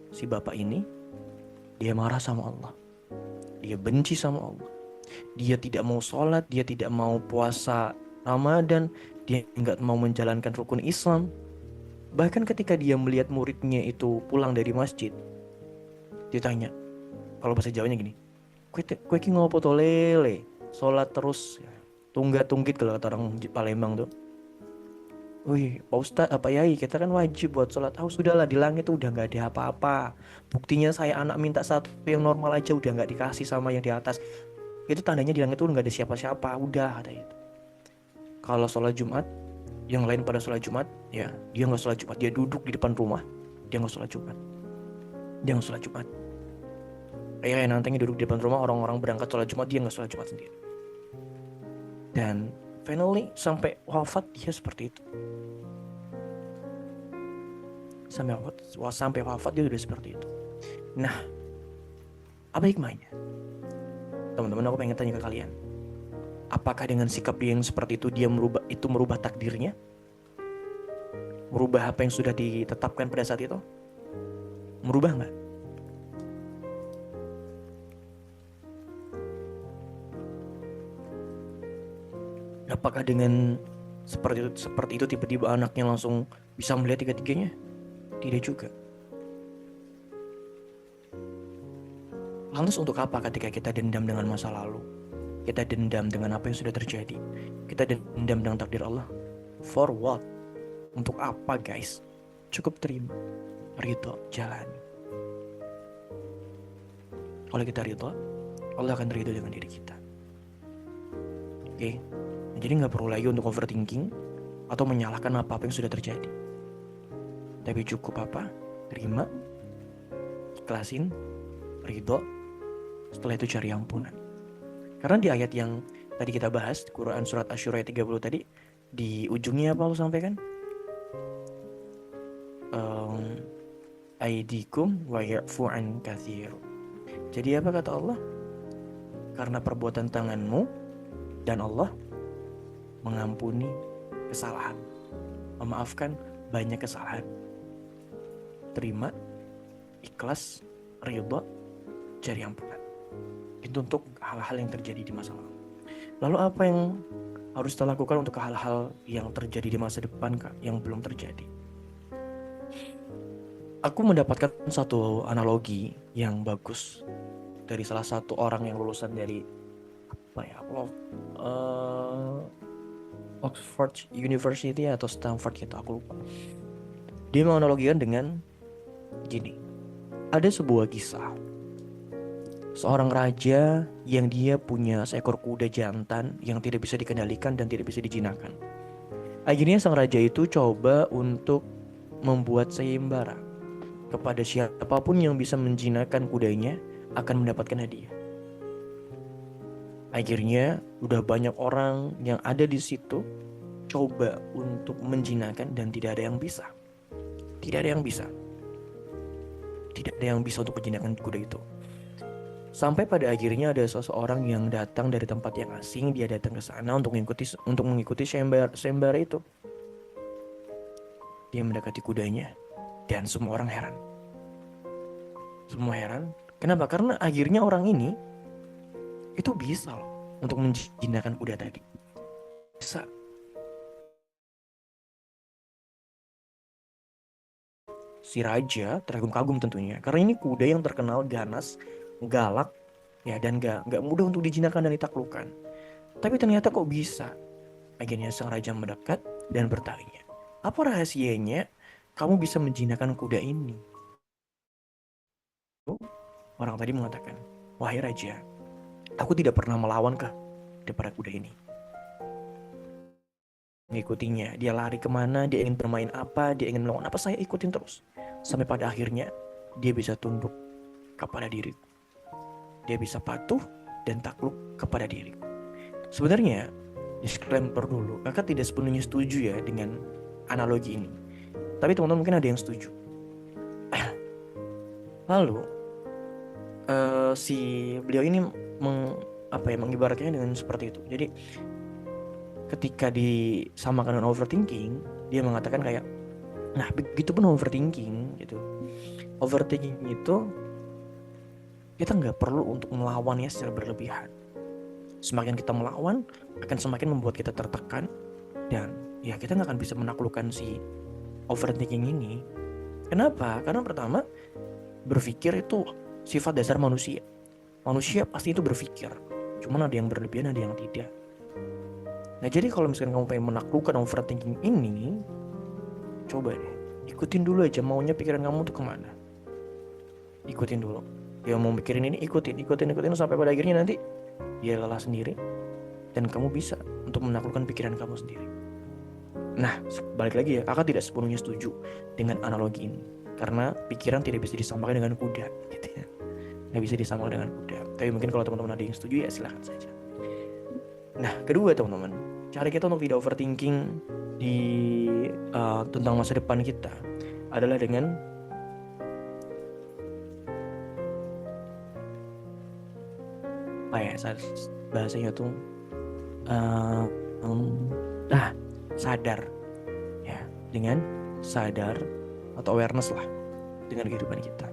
Si bapak ini, dia marah sama Allah. Dia benci sama Allah. Dia tidak mau sholat, dia tidak mau puasa Ramadan, dia nggak mau menjalankan rukun Islam. Bahkan ketika dia melihat muridnya itu pulang dari masjid, dia tanya, kalau bahasa Jawanya gini, kue ki ngopo to lele, sholat terus, tunggak-tunggit kalau kata orang Palembang tuh. Wih, Pak Ustadz, apa Yai, kita kan wajib buat sholat. Oh sudahlah, di langit tuh udah nggak ada apa-apa. Buktinya saya anak minta satu yang normal aja udah nggak dikasih sama yang di atas. Itu tandanya di langit tuh nggak ada siapa-siapa. Udah ada itu. Kalau sholat Jumat, yang lain pada sholat Jumat, ya dia nggak sholat Jumat. Dia duduk di depan rumah, dia nggak sholat Jumat. Dia nggak sholat Jumat. Kayak nantengnya duduk di depan rumah, orang-orang berangkat sholat Jumat, dia nggak sholat Jumat sendiri. Dan finally sampai wafat dia seperti itu. Sampai wafat dia udah seperti itu. Nah, apa hikmahnya? Teman-teman, aku pengen tanya ke kalian. Apakah dengan sikap dia yang seperti itu dia merubah takdirnya? Merubah apa yang sudah ditetapkan pada saat itu? Merubah nggak? Apakah dengan seperti itu tiba-tiba anaknya langsung bisa melihat tiga-tiganya? Tidak juga. Lantas untuk apa ketika kita dendam dengan masa lalu? Kita dendam dengan apa yang sudah terjadi? Kita dendam dengan takdir Allah? For what? Untuk apa guys? Cukup terima. Ridho, jalani. Kalau kita ridho, Allah akan ridho dengan diri kita. Oke? Jadi gak perlu lagi untuk overthinking atau menyalahkan apa-apa yang sudah terjadi. Tapi cukup apa? Terima, ikhlasin, ridho, setelah itu cari ampunan. Karena di ayat yang tadi kita bahas, Quran surat Asy-Syura 30 tadi, di ujungnya apa Allah sampaikan? Aidikum wa ya'fu an katsir. Jadi apa kata Allah? Karena perbuatan tanganmu dan Allah mengampuni kesalahan, memaafkan banyak kesalahan. Terima, ikhlas, ridha, cari ampunan. Itu untuk hal-hal yang terjadi di masa lalu. Lalu apa yang harus kita lakukan untuk hal-hal yang terjadi di masa depan, Kak, yang belum terjadi? Aku mendapatkan satu analogi yang bagus dari salah satu orang yang lulusan dari Oxford University atau Stanford gitu, aku lupa. Dia menganalogikan dengan gini. Ada sebuah kisah seorang raja yang dia punya seekor kuda jantan yang tidak bisa dikendalikan dan tidak bisa dijinakkan. Akhirnya sang raja itu coba untuk membuat sayembara. Kepada siapapun yang bisa menjinakkan kudanya akan mendapatkan hadiah. Akhirnya udah banyak orang yang ada di situ coba untuk menjinakkan dan tidak ada yang bisa. Tidak ada yang bisa. Tidak ada yang bisa untuk menjinakkan kuda itu. Sampai pada akhirnya ada seseorang yang datang dari tempat yang asing, dia datang ke sana untuk mengikuti sayembara itu. dia mendekati kudanya, dan semua orang heran. Semua heran. Kenapa? Karena akhirnya orang ini itu bisa loh untuk menjinakkan kuda tadi. Bisa. Si raja terkagum-kagum tentunya, karena ini kuda yang terkenal ganas, galak, ya, dan gak mudah untuk dijinakkan dan ditaklukkan. Tapi ternyata kok bisa? Akhirnya sang raja mendekat dan bertanya, apa rahasianya kamu bisa menjinakkan kuda ini? Orang tadi mengatakan, wahai raja, aku tidak pernah melawan daripada kuda ini. Mengikutinya, dia lari kemana, dia ingin bermain apa, dia ingin melakukan apa, saya ikutin terus. Sampai pada akhirnya, dia bisa tunduk kepada diriku. Dia bisa patuh dan takluk kepada diriku. Sebenarnya, disclaimer dulu, kakak tidak sepenuhnya setuju ya dengan analogi ini. Tapi teman-teman mungkin ada yang setuju. Lalu, si beliau ini mengibaratkannya dengan seperti itu. Jadi, ketika disamakan dengan overthinking, dia mengatakan kayak, nah begitu pun overthinking gitu. Overthinking itu kita nggak perlu untuk melawannya secara berlebihan. Semakin kita melawan, akan semakin membuat kita tertekan, dan ya kita nggak akan bisa menaklukkan si overthinking ini. Kenapa? Karena pertama, berpikir itu sifat dasar manusia. Manusia pasti itu berpikir. Cuman ada yang berlebihan, ada yang tidak. Nah jadi kalau misalkan kamu pengen menaklukkan overthinking ini, coba deh, ikutin dulu aja maunya pikiran kamu tuh kemana. Ikutin dulu. Dia mau mikirin ini, ikutin sampai pada akhirnya nanti dia lelah sendiri dan kamu bisa untuk menaklukkan pikiran kamu sendiri. Nah, balik lagi ya, kakak tidak sepenuhnya setuju dengan analogi ini. Karena pikiran tidak bisa disamakan dengan kuda gitu ya. Nggak bisa disamakan dengan kuda. Tapi mungkin kalau teman-teman ada yang setuju ya silahkan saja. Nah, kedua teman-teman, cara kita untuk tidak overthinking tentang masa depan kita adalah dengan bahasanya tuh sadar ya, dengan sadar atau awareness lah dengan kehidupan kita.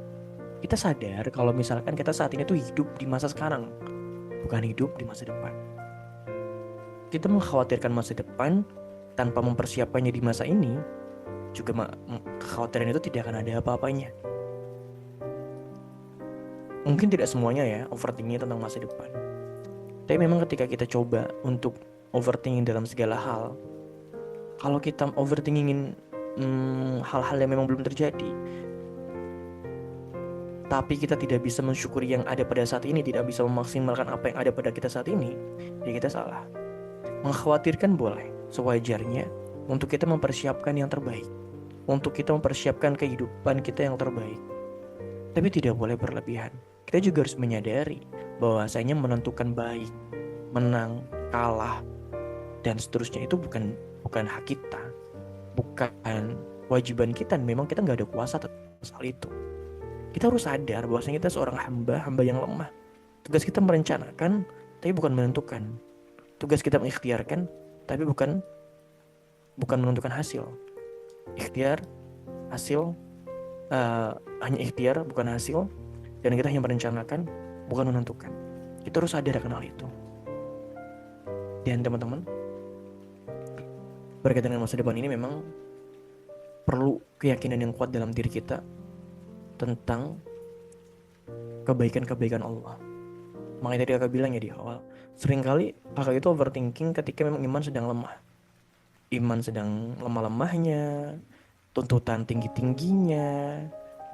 Kita sadar kalau misalkan kita saat ini tuh hidup di masa sekarang, bukan hidup di masa depan. Kita mengkhawatirkan masa depan tanpa mempersiapkannya di masa ini, juga kekhawatiran itu tidak akan ada apa-apanya. Mungkin tidak semuanya ya overthinking tentang masa depan. Tapi memang ketika kita coba untuk overthinking dalam segala hal, kalau kita overthinkingin hal-hal yang memang belum terjadi, tapi kita tidak bisa mensyukuri yang ada pada saat ini, tidak bisa memaksimalkan apa yang ada pada kita saat ini, ya kita salah. Mengkhawatirkan boleh, sewajarnya untuk kita mempersiapkan yang terbaik, untuk kita mempersiapkan kehidupan kita yang terbaik. Tapi tidak boleh berlebihan. Kita juga harus menyadari bahwasanya menentukan baik, menang, kalah, dan seterusnya itu bukan hak kita, bukan kewajiban kita. Memang kita nggak ada kuasa atas hal itu. Kita harus sadar bahwasanya kita seorang hamba yang lemah. Tugas kita merencanakan, tapi bukan menentukan. Tugas kita mengikhtiarkan, tapi bukan menentukan hasil. Ikhtiar, hasil, hanya ikhtiar bukan hasil, dan kita hanya merencanakan, bukan menentukan. Kita harus sadar akan hal itu. Dan teman-teman, berkaitan dengan masa depan ini memang perlu keyakinan yang kuat dalam diri kita tentang kebaikan-kebaikan Allah. Makanya tadi kakak bilang ya di awal, seringkali kakak itu overthinking ketika memang iman sedang lemah. Iman sedang lemah-lemahnya, tuntutan tinggi-tingginya,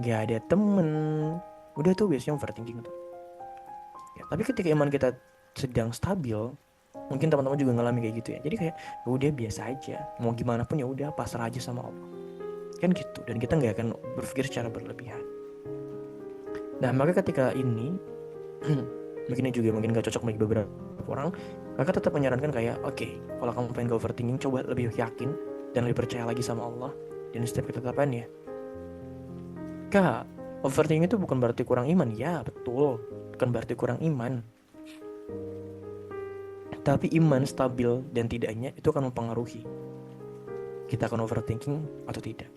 gak ada temen, udah tuh biasanya overthinking tuh. Ya, tapi ketika iman kita sedang stabil, mungkin teman-teman juga ngalami kayak gitu ya. Jadi kayak udah biasa aja, mau gimana pun ya udah pasrah aja sama Allah. Kan gitu, dan kita nggak akan berpikir secara berlebihan. Nah, maka ketika ini mungkin gak cocok bagi beberapa orang, kakak tetap menyarankan kayak oke, kalau kamu pengen go overthinking, coba lebih yakin dan lebih percaya lagi sama Allah dan setiap ketetapannya. Kak, overthinking itu bukan berarti kurang iman. Ya betul, bukan berarti kurang iman, tapi iman stabil dan tidaknya itu akan mempengaruhi kita akan overthinking atau tidak.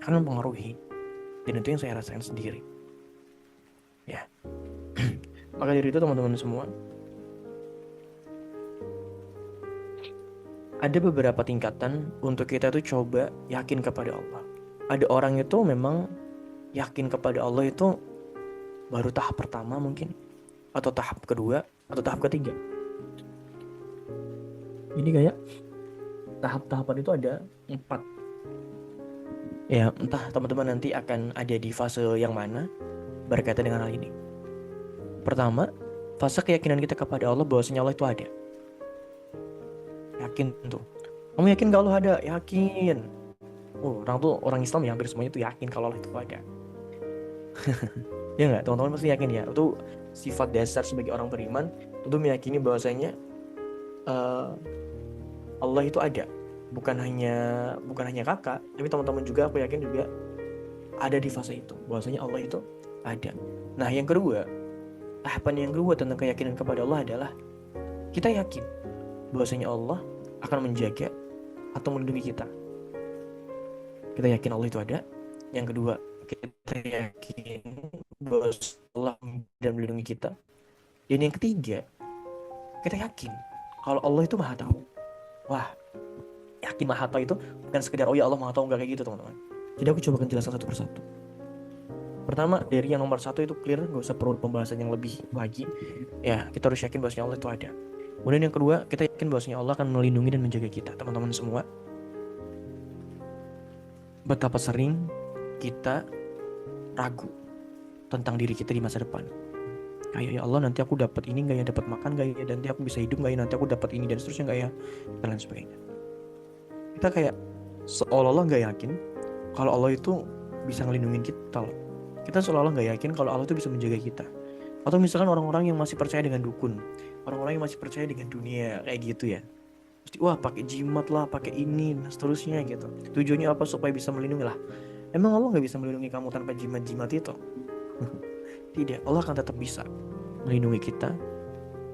akan mempengaruhi. Dan itu yang saya rasakan sendiri. Ya. Maka dari itu teman-teman semua, ada beberapa tingkatan untuk kita tuh coba yakin kepada Allah. Ada orang itu memang yakin kepada Allah itu baru tahap pertama mungkin, atau tahap kedua, atau tahap ketiga. Ini kayak tahap-tahapan itu ada 4. Ya, entah teman-teman nanti akan ada di fase yang mana berkaitan dengan hal ini. Pertama, fase keyakinan kita kepada Allah bahwasanya Allah itu ada. Yakin tuh. Kamu yakin kalau Allah ada? Yakin. Orang Islam ya hampir semuanya tuh yakin kalau Allah itu ada. Ya nggak, teman-teman pasti yakin ya. Itu sifat dasar sebagai orang beriman, tentu meyakini bahwasanya Allah itu ada. Bukan hanya kakak, tapi teman-teman juga, aku yakin juga ada di fase itu, bahwasanya Allah itu ada. Nah, yang kedua, tahapan yang kedua tentang keyakinan kepada Allah adalah kita yakin bahwasanya Allah akan menjaga atau melindungi kita. Kita yakin Allah itu ada. Yang kedua, kita yakin bahwa Allah dan melindungi kita. Dan yang ketiga, kita yakin kalau Allah itu maha tahu. Wah, yakin maha tahu itu bukan sekedar oh ya Allah maha tahu, enggak kayak gitu teman-teman. Jadi aku coba akan jelaskan satu persatu. Pertama, dari yang nomor 1 itu clear, gak usah perlu pembahasan yang lebih lagi. Ya, kita harus yakin bahwasanya Allah itu ada. Kemudian yang kedua, kita yakin bahwasanya Allah akan melindungi dan menjaga kita. Teman-teman semua, betapa sering kita ragu tentang diri kita di masa depan. Kayak ya Allah, nanti aku dapat ini nggak ya, dapat makan nggak ya, nanti aku bisa hidup nggak ya, nanti aku dapat ini dan seterusnya nggak ya, dan lain sebagainya. Kita kayak seolah-olah nggak yakin kalau Allah itu bisa ngelindungin kita loh. Kita seolah-olah nggak yakin kalau Allah itu bisa menjaga kita. Atau misalkan orang-orang yang masih percaya dengan dukun, orang-orang yang masih percaya dengan dunia kayak gitu ya, pasti wah pakai jimat lah, pakai ini dan seterusnya gitu. Tujuannya apa? Supaya bisa melindungi lah. Emang Allah nggak bisa melindungi kamu tanpa jimat-jimat itu? Tidak, Allah akan tetap bisa melindungi kita.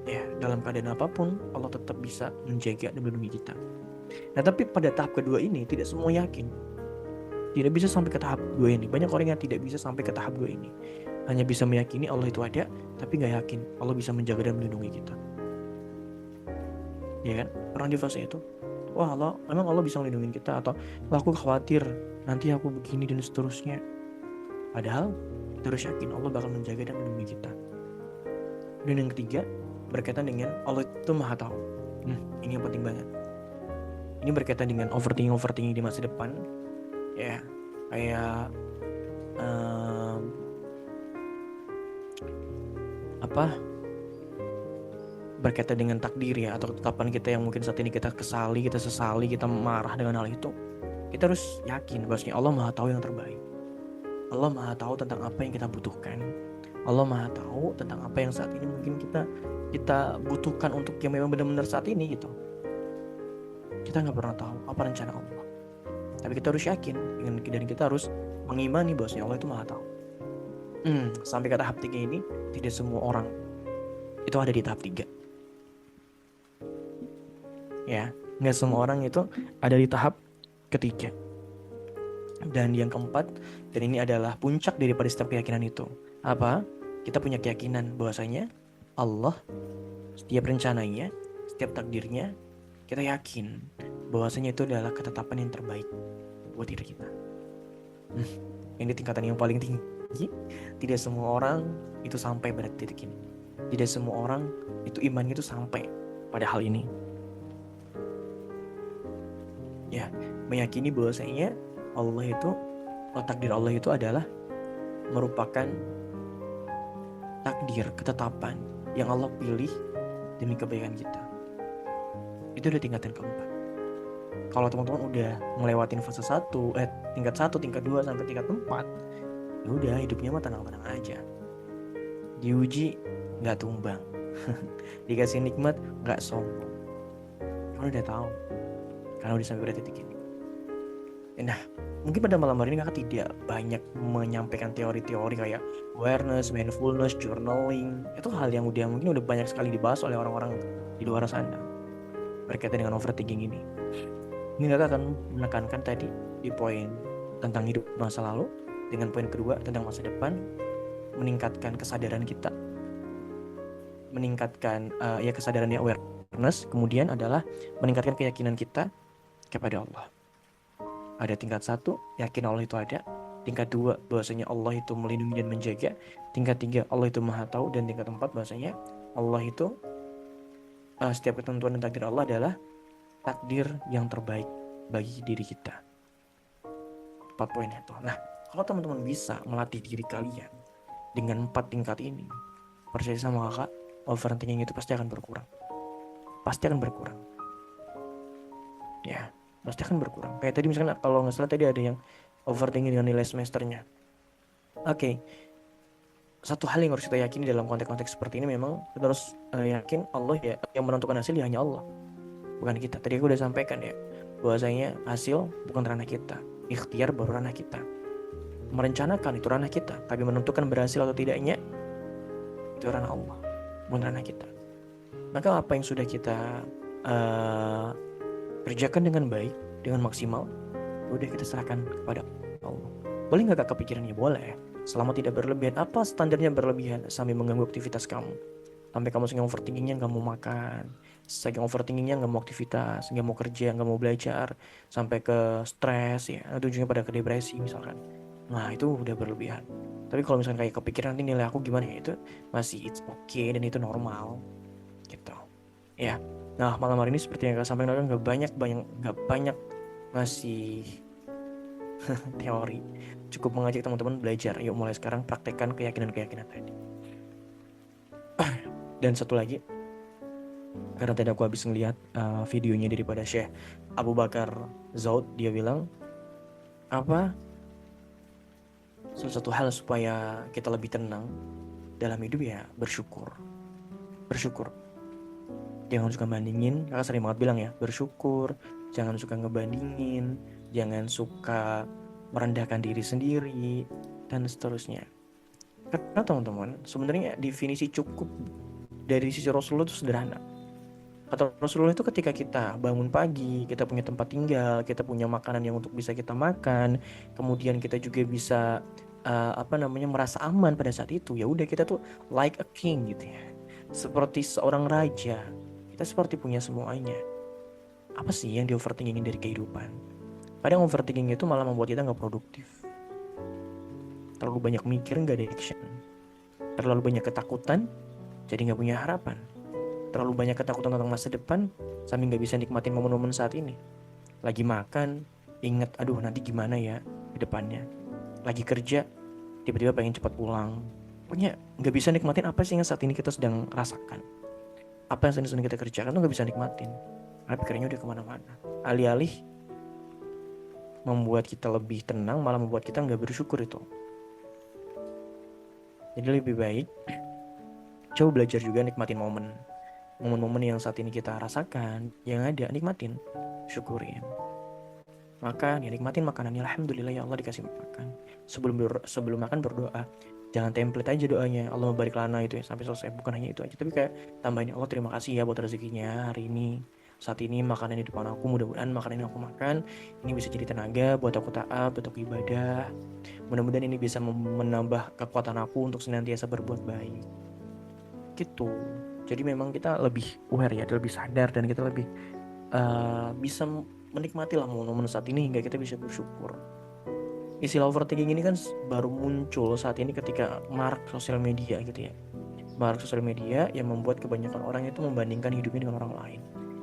Ya, dalam keadaan apapun Allah tetap bisa menjaga dan melindungi kita. Nah, tapi pada tahap kedua ini tidak semua yakin. Tidak bisa sampai ke tahap 2 ini. Banyak orang yang tidak bisa sampai ke tahap 2 ini. Hanya bisa meyakini Allah itu ada, tapi gak yakin Allah bisa menjaga dan melindungi kita. Ya kan? Orang di fase itu, wah Allah, emang Allah bisa melindungi kita? Atau wah aku khawatir nanti aku begini dan seterusnya. Padahal kita harus yakin Allah bakal menjaga dan melindungi kita. Dan yang ketiga, berkaitan dengan Allah itu maha tahu. Ini yang penting banget. Ini berkaitan dengan overthinking di masa depan. Ya, kayak berkaitan dengan takdir ya, atau ketetapan kita yang mungkin saat ini kita kesali, kita sesali, kita marah dengan hal itu. Kita harus yakin bahwasanya Allah maha tahu yang terbaik. Allah maha tahu tentang apa yang kita butuhkan. Allah maha tahu tentang apa yang saat ini mungkin kita butuhkan untuk yang memang benar-benar saat ini gitu. Kita nggak pernah tahu apa rencana Allah. Tapi kita harus yakin dan kita harus mengimani bahwasanya Allah itu maha tahu. Sampai ke tahap 3 ini tidak semua orang itu ada di tahap 3. Ya, nggak semua orang itu ada di tahap ketiga. Dan yang keempat, dan ini adalah puncak daripada setiap keyakinan itu. Apa? Kita punya keyakinan bahwasanya Allah, setiap rencananya, setiap takdirnya, kita yakin bahwasanya itu adalah ketetapan yang terbaik buat diri kita. Ini tingkatan yang paling tinggi. Tidak semua orang itu sampai pada titik ini. Tidak semua orang itu imannya itu sampai pada hal ini. Ya, meyakini bahwasanya Allah itu, takdir Allah itu adalah merupakan takdir, ketetapan yang Allah pilih demi kebaikan kita. Itu udah tingkatan keempat. Kalau teman-teman udah ngelewatin fase 1, tingkat 1, tingkat 2 sampai tingkat 4, ya udah hidupnya mah tenang-tenang aja. Diuji nggak tumbang, dikasih nikmat nggak sombong. Karena udah tahu, karena udah sampai pada titik ini. Nah, mungkin pada malam hari ini kakak tidak banyak menyampaikan teori-teori kayak awareness, mindfulness, journaling. Itu hal yang mungkin udah banyak sekali dibahas oleh orang-orang di luar sana berkaitan dengan overthinking ini. Ini kakak akan menekankan tadi di poin tentang hidup masa lalu, dengan poin kedua tentang masa depan, meningkatkan kesadaran kita, meningkatkan kesadarannya, awareness. Kemudian adalah meningkatkan keyakinan kita kepada Allah. Ada tingkat 1, yakin Allah itu ada. Tingkat 2, bahwasanya Allah itu melindungi dan menjaga. Tingkat 3, Allah itu maha tahu. Dan tingkat 4, bahwasanya Allah itu setiap ketentuan dan takdir Allah adalah takdir yang terbaik bagi diri kita. 4 poin itu. Nah, kalau teman-teman bisa melatih diri kalian dengan 4 tingkat ini, percaya sama kakak, overthinking itu pasti akan berkurang. Pasti akan berkurang. Ya, pasti akan berkurang. Kayak tadi misalnya kalau nggak salah tadi ada yang overthinking dengan nilai semesternya. Oke. Satu hal yang harus kita yakini dalam konteks-konteks seperti ini, memang kita harus yakin Allah ya, yang menentukan hasil ya hanya Allah, bukan kita. Tadi aku udah sampaikan ya, bahwasanya hasil bukan ranah kita, ikhtiar baru ranah kita. Merencanakan itu ranah kita, tapi menentukan berhasil atau tidaknya itu ranah Allah, bukan ranah kita. Maka apa yang sudah kita kerjakan dengan baik, dengan maksimal, udah kita serahkan kepada Allah. Boleh nggak kak kepikiran? Ya boleh, selama tidak berlebihan. Apa standarnya berlebihan? Sampai mengganggu aktivitas kamu, sampai kamu saking overthinkingnya nggak mau makan, saking overthinkingnya nggak mau aktivitas, nggak mau kerja, nggak mau belajar, sampai ke stres ya, ujungnya pada ke depresi misalkan. Nah itu udah berlebihan. Tapi kalau misalkan kayak kepikiran nanti nilai aku gimana ya, itu masih it's okay dan itu normal gitu ya. Nah malam hari ini seperti yang kak sampaikan, nggak banyak ngasih teori, cukup mengajak teman-teman belajar. Yuk mulai sekarang praktekkan keyakinan-keyakinan tadi. Dan satu lagi, karena tadi aku habis ngeliat videonya daripada Syekh Abu Bakar Zaud, dia bilang salah satu hal supaya kita lebih tenang dalam hidup ya bersyukur. Jangan suka bandingin, kakak sering banget bilang ya, bersyukur. Jangan suka ngebandingin, jangan suka merendahkan diri sendiri, dan seterusnya. Karena teman-teman, sebenarnya definisi cukup dari sisi Rasulullah itu sederhana. Kata Rasulullah itu ketika kita bangun pagi, kita punya tempat tinggal, kita punya makanan yang untuk bisa kita makan, kemudian kita juga bisa merasa aman pada saat itu, ya udah kita tuh like a king gitu ya, seperti seorang raja. Kita seperti punya semuanya. Apa sih yang di overthinkingin dari kehidupan? Kadang overthinking itu malah membuat kita nggak produktif. Terlalu banyak mikir, nggak ada action. Terlalu banyak ketakutan, jadi nggak punya harapan. Terlalu banyak ketakutan tentang masa depan, sampai nggak bisa nikmatin momen-momen saat ini. Lagi makan, inget, aduh nanti gimana ya ke depannya. Lagi kerja, tiba-tiba pengen cepat pulang. Pokoknya nggak bisa nikmatin apa sih yang saat ini kita sedang rasakan. Apa yang sedang kita kerjakan tuh nggak bisa nikmatin. Karena pikirannya udah kemana-mana. Alih-alih membuat kita lebih tenang, malah membuat kita nggak bersyukur itu. Jadi lebih baik coba belajar juga nikmatin momen-momen yang saat ini kita rasakan, yang ada, nikmatin, syukurin. Makan, ya nikmatin makanannya. Alhamdulillah ya Allah dikasih makan. Sebelum makan berdoa. Jangan template aja doanya, Allah barik lana itu ya, sampai selesai. Bukan hanya itu aja, tapi kayak tambahin, Allah terima kasih ya buat rezekinya hari ini. Saat ini makanan di depan aku, mudah-mudahan makanan yang aku makan ini bisa jadi tenaga buat aku taat, buat aku ibadah. Mudah-mudahan ini bisa menambah kekuatan aku untuk senantiasa berbuat baik. Gitu. Jadi memang kita lebih aware ya, lebih sadar, dan kita lebih bisa menikmati lah momen-momen saat ini hingga kita bisa bersyukur. Istilah overthinking ini kan baru muncul saat ini ketika marak sosial media gitu ya. Marak sosial media yang membuat kebanyakan orang itu membandingkan hidupnya dengan orang lain.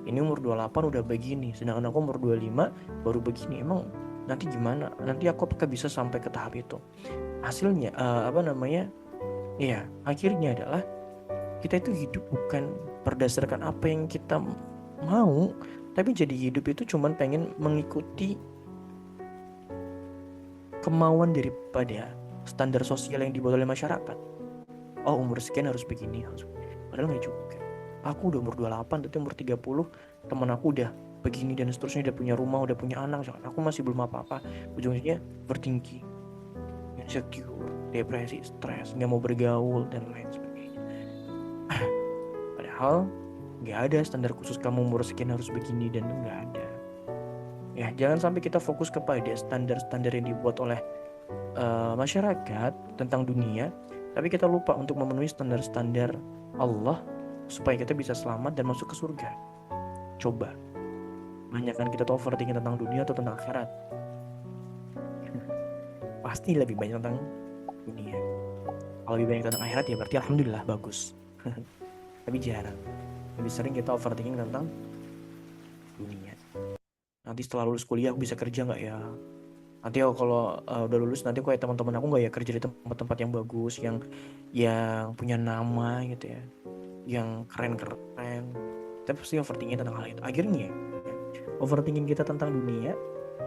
Ini umur 28 udah begini, sedangkan aku umur 25 baru begini. Emang nanti gimana? Nanti aku apakah bisa sampai ke tahap itu? Hasilnya ya akhirnya adalah kita itu hidup bukan berdasarkan apa yang kita mau, tapi jadi hidup itu cuman pengen mengikuti kemauan daripada standar sosial yang dibuat oleh masyarakat. Oh umur sekian harus begini, padahal nggak juga. Aku udah umur 28, tapi umur 30 teman aku udah begini dan seterusnya, udah punya rumah, udah punya anak. Aku masih belum apa-apa, ujungnya bertinggi, insecure, depresi, stres, nggak mau bergaul dan lain sebagainya. Padahal nggak ada standar khusus kamu umur sekian harus begini, dan nggak ada. Ya, jangan sampai kita fokus kepada standar-standar yang dibuat oleh masyarakat tentang dunia, tapi kita lupa untuk memenuhi standar-standar Allah supaya kita bisa selamat dan masuk ke surga. Coba, banyakkan kita tuh overthinking tentang dunia atau tentang akhirat? Pasti lebih banyak tentang dunia. Kalau lebih banyak tentang akhirat ya berarti alhamdulillah bagus. Tapi jarang. Lebih sering kita overthinking tentang dunia. Nanti setelah lulus kuliah aku bisa kerja nggak ya? Nanti kalau udah lulus nanti kayak teman-teman aku nggak ya kerja di tempat-tempat yang bagus, yang punya nama gitu ya, yang keren-keren. Kita pasti overthinking tentang hal itu. Akhirnya overthinking kita tentang dunia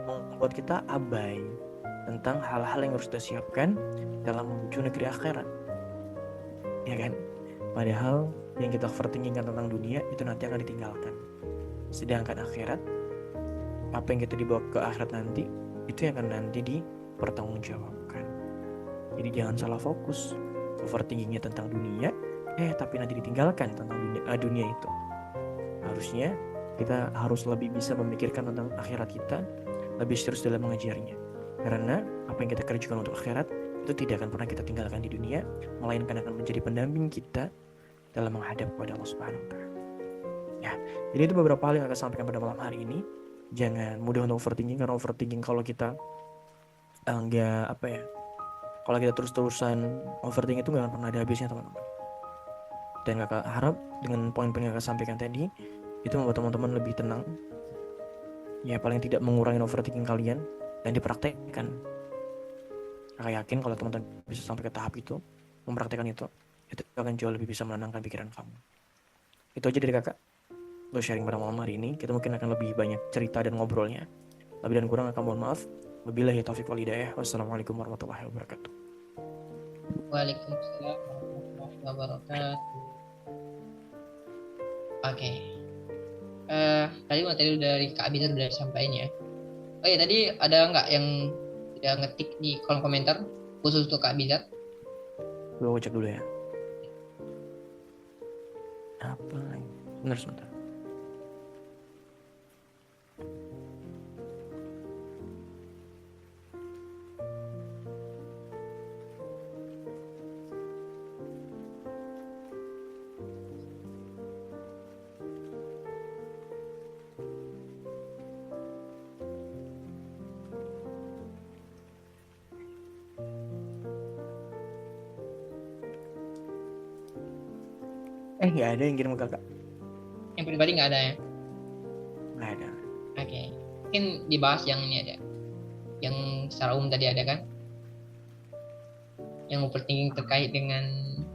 membuat kita abai tentang hal-hal yang harus kita siapkan dalam menuju negeri akhirat, ya kan? Padahal yang kita overthinking tentang dunia itu nanti akan ditinggalkan. Sedangkan akhirat, apa yang kita dibawa ke akhirat nanti, itu yang akan nanti dipertanggungjawabkan. Jadi jangan salah fokus overthinkingnya tentang dunia, tapi nanti ditinggalkan tentang dunia itu. Harusnya kita harus lebih bisa memikirkan tentang akhirat kita, lebih serius dalam mengejarnya. Karena apa yang kita kerjakan untuk akhirat itu tidak akan pernah kita tinggalkan di dunia, melainkan akan menjadi pendamping kita dalam menghadap kepada Allah Subhanahu wa Ta'ala. Ya, jadi itu beberapa hal yang akan sampaikan pada malam hari ini. Jangan mudah untuk overthinking, karena overthinking kalau kita kalau kita terus-terusan overthinking itu nggak akan pernah ada habisnya, teman-teman. Dan kakak harap dengan poin-poin yang kakak sampaikan tadi itu membuat teman-teman lebih tenang, ya paling tidak mengurangi overthinking kalian dan dipraktekkan. Kakak yakin kalau teman-teman bisa sampai ke tahap itu, mempraktekkan itu akan jauh lebih bisa menenangkan pikiran kamu. Itu aja dari kakak untuk sharing pada malam hari ini. Kita mungkin akan lebih banyak cerita dan ngobrolnya. Lebih dan kurang akan mohon maaf. Wabillahi taufiq wal hidayah. Wassalamualaikum warahmatullahi wabarakatuh. Waalaikumsalam warahmatullahi wabarakatuh. Oke. Tadi materi dari Kak Abizar udah disampaikan ya. Oh iya, tadi ada nggak yang udah ngetik di kolom komentar khusus untuk Kak Abizar? Gue cek dulu ya. Apa lagi? Bener sebentar. Nggak ada yang kirim ke kakak. Yang pribadi nggak ada ya? Nggak ada. Oke. Mungkin dibahas yang ini ada. Yang secara umum tadi ada kan? Yang overthinking terkait dengan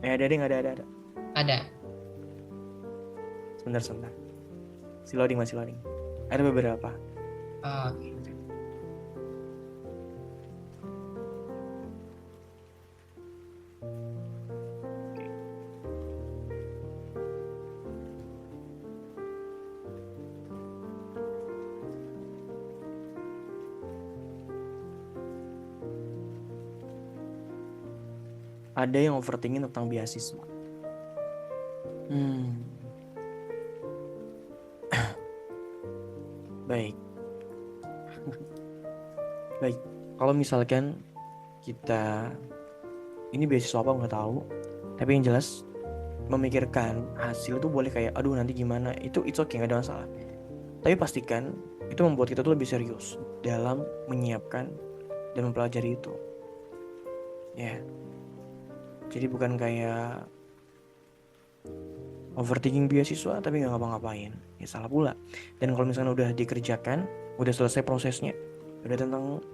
Ada deh, nggak ada. ada. Sebentar. Masih loading. Ada beberapa. Oke. Ada yang overthinking tentang beasiswa. Baik. Kalau misalkan kita ini beasiswa apa nggak tahu, tapi yang jelas memikirkan hasil itu boleh kayak aduh nanti gimana, itu it's okay, nggak ada masalah. Tapi pastikan itu membuat kita tuh lebih serius dalam menyiapkan dan mempelajari itu. Ya. Jadi bukan kayak overthinking beasiswa tapi nggak ngapa-ngapain, ya salah pula. Dan kalau misalnya udah dikerjakan, udah selesai prosesnya, udah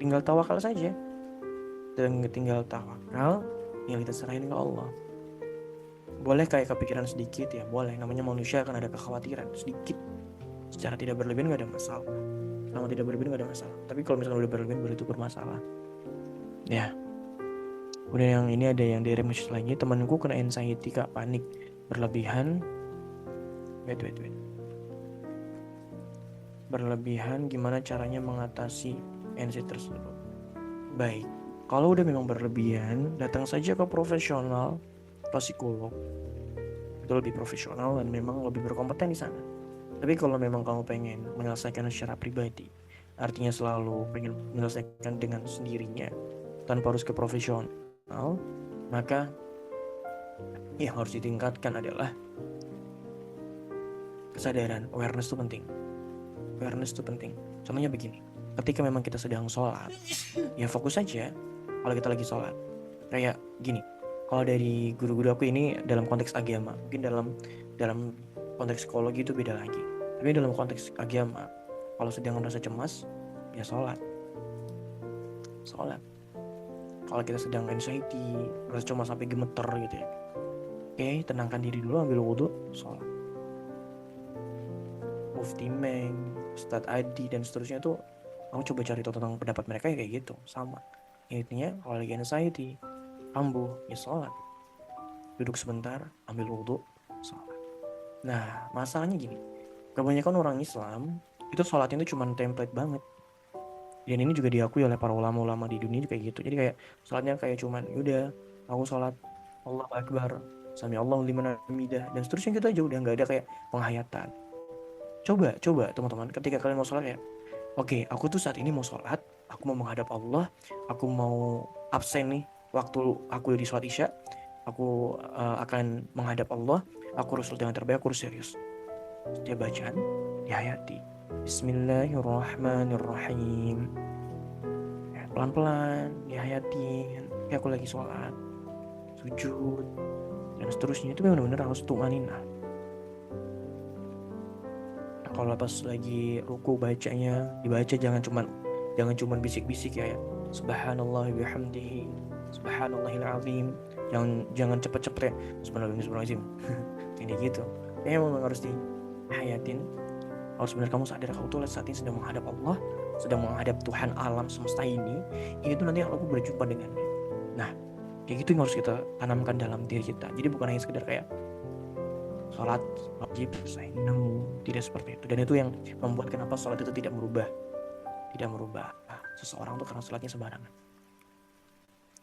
tinggal tawakal saja. Dan tinggal tawakal, yang kita serahin ke Allah. Boleh kayak kepikiran sedikit ya, boleh. Namanya manusia akan ada kekhawatiran sedikit. Secara tidak berlebihan nggak ada masalah. Selama tidak berlebihan nggak ada masalah. Tapi kalau misalnya udah berlebihan baru itu bermasalah. Ya. Udah yang ini ada yang dari message lagi, temanku kena anxiety kak, panik berlebihan. Wait. Berlebihan, gimana caranya mengatasi anxiety tersebut? Baik, kalau udah memang berlebihan, datang saja ke profesional, ke psikolog. Itu lebih profesional dan memang lebih berkompeten di sana. Tapi kalau memang kamu pengen menyelesaikan secara pribadi, artinya selalu pengen menyelesaikan dengan sendirinya tanpa harus ke profesional, maka yang harus ditingkatkan adalah kesadaran. Awareness itu penting. Contohnya begini, ketika memang kita sedang sholat, ya fokus aja. Kalau kita lagi sholat, kayak gini, kalau dari guru-guru aku ini dalam konteks agama, mungkin dalam konteks psikologi itu beda lagi, tapi dalam konteks agama, kalau sedang merasa cemas, ya sholat. Kalau kita sedang anxiety, merasa cemas sampai gemeter gitu ya, oke, tenangkan diri dulu, ambil wudhu, sholat. Mufti Meng, Ustadz Adi dan seterusnya tuh, aku coba cari tahu tentang pendapat mereka ya kayak gitu, sama. Intinya kalau lagi anxiety, kambuh, ya sholat. Duduk sebentar, ambil wudhu, sholat. Nah, masalahnya gini, kebanyakan orang Islam itu sholatnya itu cuma template banget. Dan ini juga diakui oleh para ulama-ulama di dunia kayak gitu. Jadi kayak sholatnya kayak cuman, udah, aku sholat, Allahu Akbar, Sami Allahu liman hamidah, dan seterusnya gitu aja, udah nggak ada kayak penghayatan. Coba teman-teman, ketika kalian mau sholat ya, oke, aku tuh saat ini mau sholat, aku mau menghadap Allah, aku mau absen nih waktu aku di sholat isya, aku akan menghadap Allah, aku harus sholat dengan terbaik, aku harus serius. Setiap bacaan dihayati. Bismillahirrahmanirrahim. Ya, pelan-pelan dihayatin. Kayak aku lagi sholat, sujud, dan seterusnya. Itu benar-benar harus tumaninah. Kalau pas lagi ruku bacanya, dibaca jangan cuman bisik-bisik ya. Subhanallah bihamdihi, subhanallahil azim. Jangan cepet-cepet ya. Subhanallahirrahmanirrahim. Ini gitu. Memang harus dihayatin. Kalau sebenarnya kamu sadar kamu tuh saat ini sedang menghadap Allah, sedang menghadap Tuhan alam semesta ini tuh nanti aku berjumpa dengannya. Nah, kayak gitu yang harus kita tanamkan dalam diri kita. Jadi bukan hanya sekedar kayak sholat wajib selesai, tidak seperti itu. Dan itu yang membuat kenapa sholat itu tidak merubah seseorang tuh karena sholatnya sembarangan.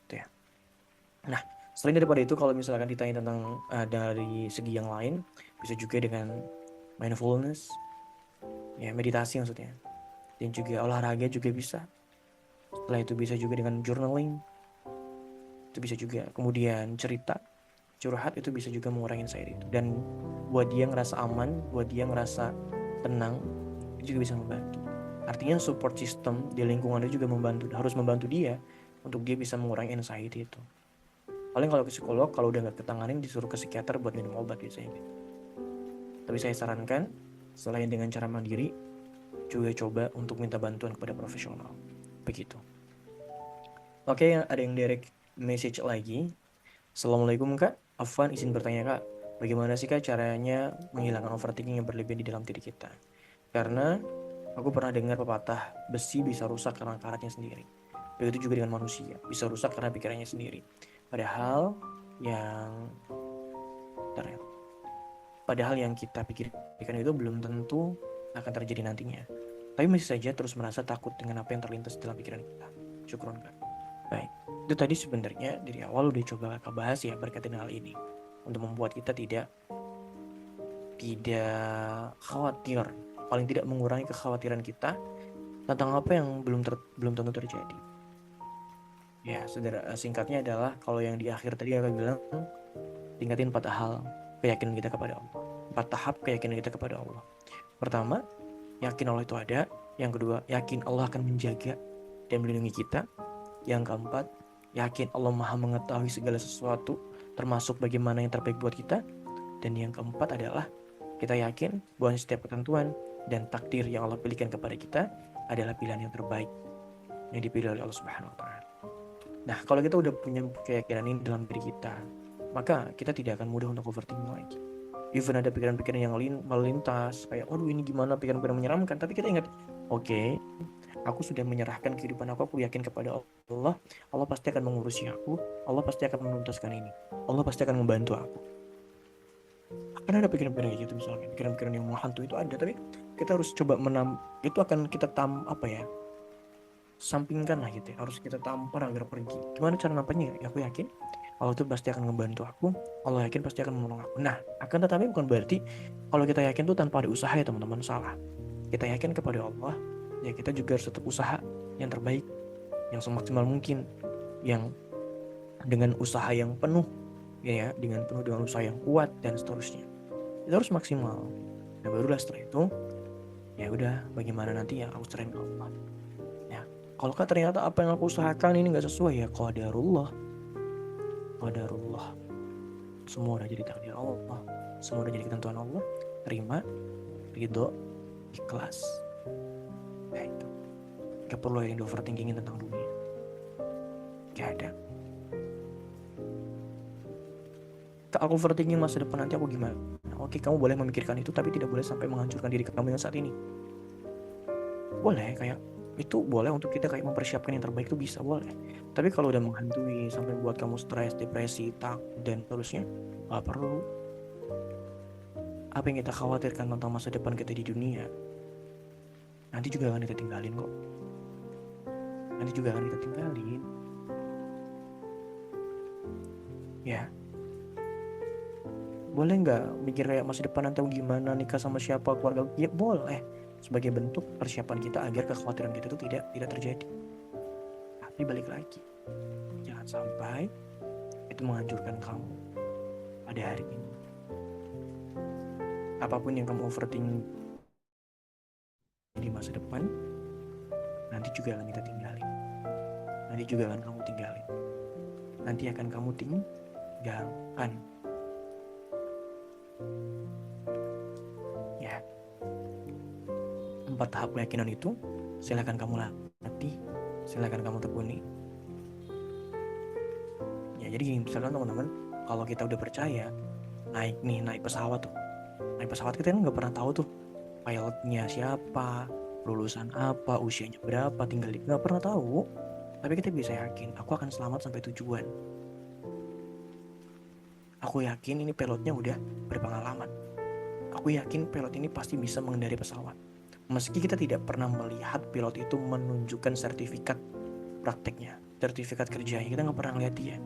Itu ya. Nah, selain daripada itu, kalau misalkan ditanya tentang dari segi yang lain, bisa juga dengan mindfulness, ya meditasi maksudnya, dan juga olahraga juga bisa. Setelah itu bisa juga dengan journaling, itu bisa juga. Kemudian cerita, curhat, itu bisa juga mengurangi anxiety itu. Dan buat dia ngerasa aman, buat dia ngerasa tenang, itu juga bisa membantu. Artinya support system di lingkungannya juga harus membantu dia untuk dia bisa mengurangi anxiety itu. Paling kalau ke psikolog, kalau udah nggak ketanganin, disuruh ke psikiater buat minum obat biasanya. Tapi saya sarankan, selain dengan cara mandiri, juga coba untuk minta bantuan kepada profesional. Begitu. Oke, ada yang direct message lagi. Assalamualaikum Kak, Afwan izin bertanya Kak, bagaimana sih Kak caranya menghilangkan overthinking yang berlebihan di dalam diri kita? Karena aku pernah dengar pepatah, besi bisa rusak karena karatnya sendiri. Begitu juga dengan manusia, bisa rusak karena pikirannya sendiri. Padahal yang kita pikirkan itu belum tentu akan terjadi nantinya. Tapi masih saja terus merasa takut dengan apa yang terlintas dalam pikiran kita. Syukron Kak. Baik, itu tadi sebenarnya dari awal udah coba Kak bahas ya berkaitan hal ini, untuk membuat kita tidak khawatir, paling tidak mengurangi kekhawatiran kita tentang apa yang belum tentu terjadi. Ya, singkatnya adalah kalau yang di akhir tadi Kakak bilang, tingkatin 4 hal keyakinan kita kepada Allah. 4 tahap keyakinan kita kepada Allah. Pertama, yakin Allah itu ada. Yang kedua, yakin Allah akan menjaga dan melindungi kita. Yang keempat, yakin Allah Maha mengetahui segala sesuatu, termasuk bagaimana yang terbaik buat kita. Dan yang keempat adalah kita yakin bahwa setiap ketentuan dan takdir yang Allah pilihkan kepada kita adalah pilihan yang terbaik yang dipilih oleh Allah Subhanahu wa Ta'ala. Nah, kalau kita udah punya keyakinan ini dalam diri kita, maka kita tidak akan mudah untuk overthinking lagi. Even ada pikiran-pikiran yang melintas, kayak, aduh ini gimana, pikiran-pikiran menyeramkan, tapi kita ingat, oke, aku sudah menyerahkan kehidupan aku yakin kepada Allah, Allah pasti akan mengurusi aku, Allah pasti akan menuntaskan ini, Allah pasti akan membantu aku. Akan ada pikiran-pikiran kayak gitu misalnya, pikiran-pikiran yang menghantu itu ada, tapi kita harus coba itu akan kita sampingkan lah gitu ya, harus kita tampar agar pergi. Gimana cara nampaknya? Ya, aku yakin Allah itu pasti akan membantu aku, Allah yakin pasti akan menolong aku. Nah, akan tetapi bukan berarti kalau kita yakin tuh tanpa ada usaha ya teman-teman, salah. Kita yakin kepada Allah, ya kita juga harus tetap usaha yang terbaik, yang semaksimal mungkin, yang dengan usaha yang penuh, ya, dengan usaha yang kuat dan seterusnya. Itu harus maksimal. Nah barulah setelah itu, ya udah, bagaimana nanti ya aku serahin ke Allah. Ya, kalau ternyata apa yang aku usahakan ini nggak sesuai, ya qadarullah. Semua udah jadi takdir Allah, semua udah jadi ketentuan Allah. Terima, ridho, ikhlas. Ya itu. Gak perlu yang di overthinkingin tentang dunia. Gak ada. Aku overthinking masa depan nanti aku gimana? Oke, kamu boleh memikirkan itu, tapi tidak boleh sampai menghancurkan diri kamu yang saat ini. Boleh, kayak itu boleh untuk kita kayak mempersiapkan yang terbaik, itu bisa, boleh. Tapi kalau udah menghantui sampai buat kamu stres, depresi, takut dan terusnya, gak perlu. Apa yang kita khawatirkan tentang masa depan kita di dunia, nanti juga akan kita tinggalin kok. Ya, boleh nggak mikir kayak masa depan nanti gimana, nikah sama siapa, keluarga? Ya boleh, sebagai bentuk persiapan kita agar kekhawatiran kita itu tidak terjadi. Tapi balik lagi, jangan sampai itu menghancurkan kamu pada hari ini. Apapun yang kamu overthinking di masa depan, nanti juga akan kita tinggalin. Nanti akan kamu tinggalkan. Ya, 4 tahap keyakinan itu silakan kamu latih, silakan kamu tekuni. Ya, jadi gini, misalkan teman-teman, kalau kita udah percaya naik pesawat kita kan nggak pernah tahu tuh pilotnya siapa, lulusan apa, usianya berapa, tinggal di, nggak pernah tahu. Tapi kita bisa yakin, aku akan selamat sampai tujuan. Aku yakin ini pilotnya udah berpengalaman. Aku yakin pilot ini pasti bisa mengendarai pesawat. Meski kita tidak pernah melihat pilot itu menunjukkan sertifikat prakteknya, sertifikat kerjanya, kita nggak pernah lihat dia.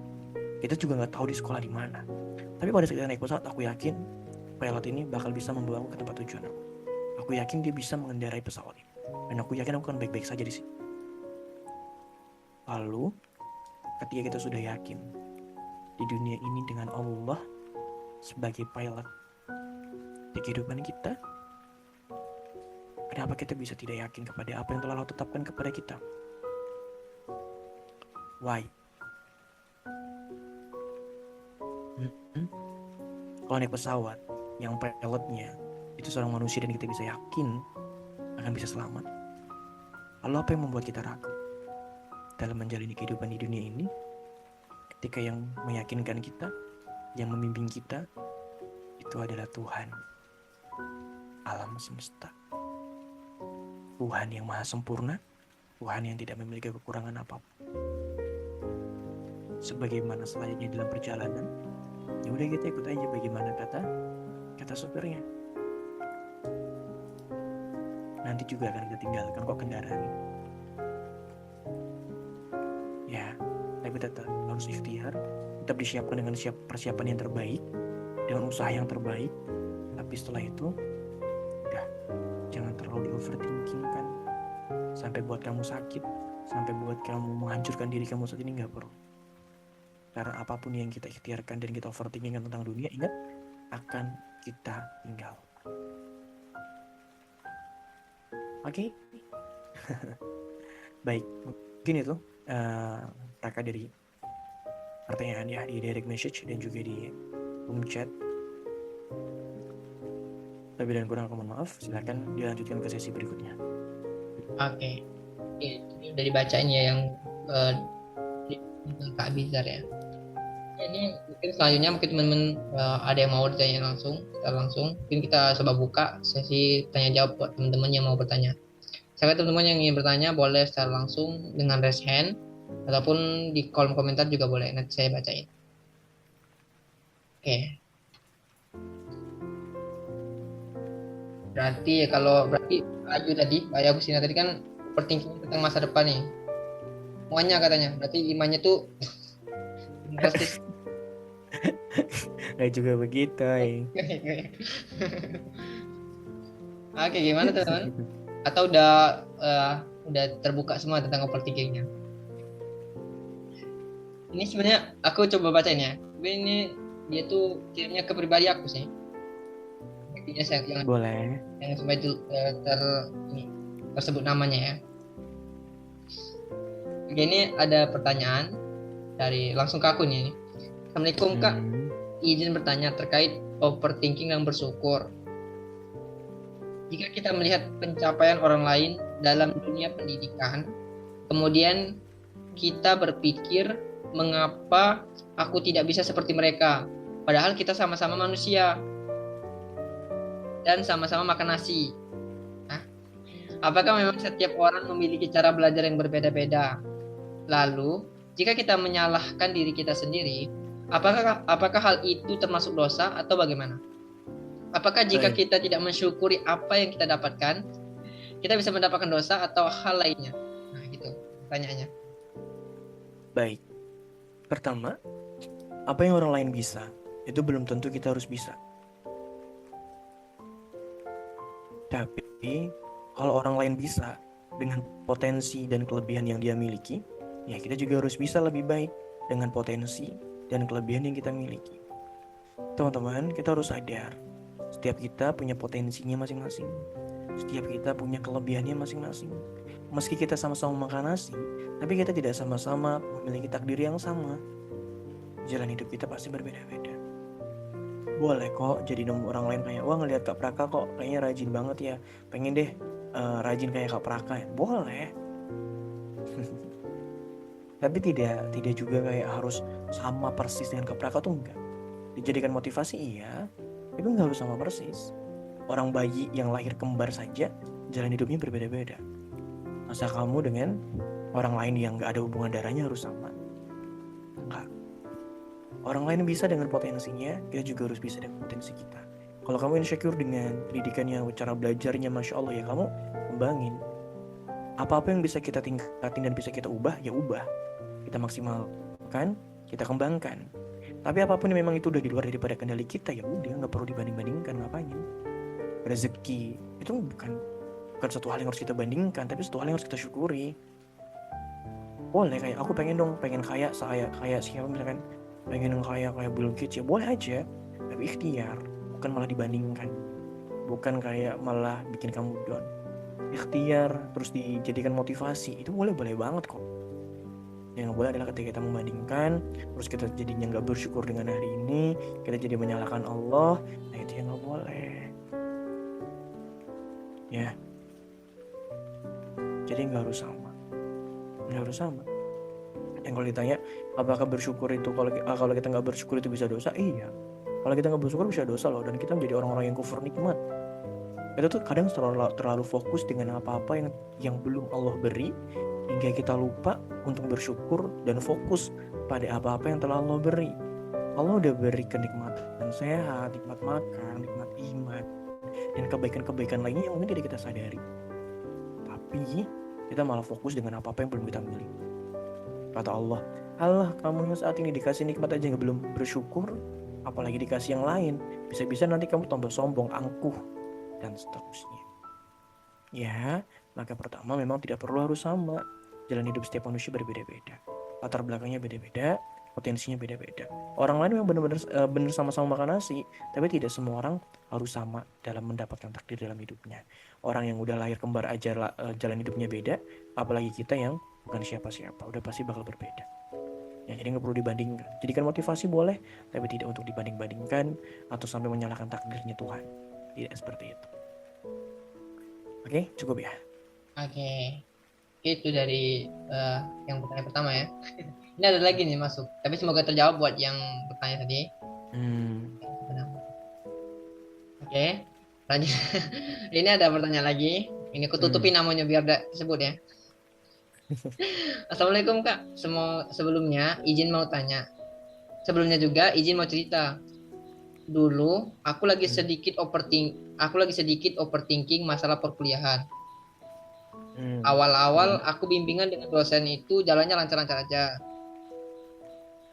Kita juga nggak tahu di sekolah di mana. Tapi pada saat kita naik pesawat, aku yakin pilot ini bakal bisa membawa aku ke tempat tujuan aku. Aku yakin dia bisa mengendarai pesawat ini. Dan aku yakin aku akan baik-baik saja di sini. Lalu, ketika kita sudah yakin di dunia ini dengan Allah sebagai pilot di kehidupan kita, kenapa kita bisa tidak yakin kepada apa yang telah Allah tetapkan kepada kita? Why? Kalau naik pesawat yang pilotnya itu seorang manusia dan kita bisa yakin akan bisa selamat, lalu apa yang membuat kita ragu dalam menjalani kehidupan di dunia ini? Ketika yang meyakinkan kita, yang membimbing kita, itu adalah Tuhan alam semesta, Tuhan yang maha sempurna, Tuhan yang tidak memiliki kekurangan apapun. Sebagaimana selayaknya dalam perjalanan, ya udah kita ikut aja bagaimana kata sopirnya. Nanti juga akan kita tinggalkan kok kendaraan. Ya, tapi tetap harus ikhtiar, tetap disiapkan dengan persiapan yang terbaik, dengan usaha yang terbaik. Tapi setelah itu, udah, jangan terlalu di overthinking kan, sampai buat kamu sakit, sampai buat kamu menghancurkan diri kamu saat ini, nggak perlu. Karena apapun yang kita ikhtiarkan dan kita overthinking tentang dunia, ingat, akan kita tinggal. Oke? Baik, mungkin itu Raka dari pertanyaan ya di direct message dan juga di room chat. Lebih dan kurang aku mohon maaf. Silakan dilanjutkan ke sesi berikutnya. Oke. Ini udah dibacain ya yang Kak Bizar ya. Ini mungkin selanjutnya mungkin teman-teman ada yang mau ditanya langsung. Mungkin kita coba buka sesi tanya jawab buat teman-teman yang mau bertanya. Siapa teman-teman yang ingin bertanya boleh secara langsung dengan raise hand ataupun di kolom komentar juga boleh, nanti saya bacain. Oke. Berarti Ayu Agustina tadi kan overthinking tentang masa depan nih. Semuanya katanya. Berarti imannya tuh drastis. Nggak juga begitu. Oke, gimana teman-teman? Atau udah terbuka semua tentang overthinkingnya? Ini sebenarnya aku coba bacain ya. Tapi ini dia tuh kirimnya ke pribadi aku sih. Intinya Boleh. yang supaya itu ini, tersebut namanya ya. Oke, ini ada pertanyaan dari langsung ke aku nih. Assalamualaikum Kak, izin bertanya terkait overthinking dan bersyukur. Jika kita melihat pencapaian orang lain dalam dunia pendidikan, kemudian kita berpikir mengapa aku tidak bisa seperti mereka, padahal kita sama-sama manusia dan sama-sama makan nasi. Nah, apakah memang setiap orang memiliki cara belajar yang berbeda-beda? Lalu, jika kita menyalahkan diri kita sendiri, apakah hal itu termasuk dosa atau bagaimana? Apakah jika Baik. kita tidak mensyukuri apa yang kita dapatkan, kita bisa mendapatkan dosa atau hal lainnya? Nah, gitu pertanyaannya. Baik. Pertama, apa yang orang lain bisa, itu belum tentu kita harus bisa. Tapi, kalau orang lain bisa dengan potensi dan kelebihan yang dia miliki, ya kita juga harus bisa lebih baik dengan potensi dan kelebihan yang kita miliki. Teman-teman, kita harus sadar, setiap kita punya potensinya masing-masing. Setiap kita punya kelebihannya masing-masing. Meski kita sama-sama makan nasi, tapi kita tidak sama-sama memiliki takdir yang sama. Jalan hidup kita pasti berbeda-beda. Boleh kok jadi nemu orang lain kayak, wah ngelihat Kak Praka kok kayaknya rajin banget ya, pengen deh rajin kayak Kak Praka. Boleh. Tapi tidak juga kayak harus sama persis dengan Kak Praka tuh enggak. Dijadikan motivasi iya, tapi nggak harus sama persis. Orang bayi yang lahir kembar saja jalan hidupnya berbeda-beda. Masa kamu dengan orang lain yang nggak ada hubungan darahnya harus sama? Enggak. Orang lain bisa dengan potensinya, kita juga harus bisa dengan potensi kita. Kalau kamu insecure dengan pendidikannya, cara belajarnya, Masya Allah ya, kamu kembangin. Apa-apa yang bisa kita tingkatin dan bisa kita ubah, ya ubah. Kita maksimalkan, kita kembangkan. Tapi apapun yang memang itu udah di luar daripada kendali kita, ya udah, nggak perlu dibanding-bandingkan, ngapain? Rezeki itu bukan satu hal yang harus kita bandingkan, tapi satu hal yang harus kita syukuri. Boleh kayak aku pengen dong, pengen kayak siapa misalkan, pengen yang kayak Bill Gates, ya boleh aja, tapi ikhtiar, bukan malah dibandingkan, bukan kayak malah bikin kamu down. Ikhtiar terus dijadikan motivasi, itu boleh banget kok. Yang nggak boleh adalah ketika kita membandingkan, terus kita jadinya nggak bersyukur dengan hari ini, kita jadi menyalahkan Allah, nah itu yang nggak boleh. Ya, jadi nggak harus sama. Yang kalau ditanya apakah bersyukur itu kalau kita nggak bersyukur itu bisa dosa, iya. Kalau kita nggak bersyukur bisa dosa loh, dan kita menjadi orang-orang yang kufur nikmat. Itu tuh kadang terlalu fokus dengan apa-apa yang belum Allah beri, hingga kita lupa untuk bersyukur dan fokus pada apa-apa yang telah Allah beri. Allah udah beri kenikmatan sehat, nikmat makan, nikmat iman, dan kebaikan-kebaikan lainnya yang mungkin tidak kita sadari. Tapi kita malah fokus dengan apa-apa yang belum kita miliki. Kata Allah, Allah kamu yang saat ini dikasih nikmat aja belum bersyukur, apalagi dikasih yang lain. Bisa-bisa nanti kamu tambah sombong, angkuh, dan seterusnya. Ya, maka pertama memang tidak perlu harus sama. Jalan hidup setiap manusia berbeda-beda. Latar belakangnya beda-beda, potensinya beda-beda. Orang lain memang benar sama-sama makan nasi, tapi tidak semua orang harus sama dalam mendapatkan takdir dalam hidupnya. Orang yang udah lahir kembar aja jalan hidupnya beda, apalagi kita yang bukan siapa-siapa, udah pasti bakal berbeda. Ya, jadi nggak perlu dibandingkan. Jadikan motivasi boleh, tapi tidak untuk dibanding-bandingkan atau sampai menyalahkan takdirnya Tuhan. Tidak seperti itu. Oke, cukup ya. Oke. Itu dari yang pertanyaan pertama ya. Ini ada lagi nih masuk, tapi semoga terjawab buat yang bertanya tadi. Oke, lanjut. Ini ada pertanyaan lagi. Ini aku tutupin namanya biar tidak disebut ya. Assalamualaikum Kak. Sebelumnya izin mau tanya. Sebelumnya juga izin mau cerita. Dulu aku lagi sedikit overthinking masalah perkuliahan. Awal-awal aku bimbingan dengan dosen itu jalannya lancar-lancar aja.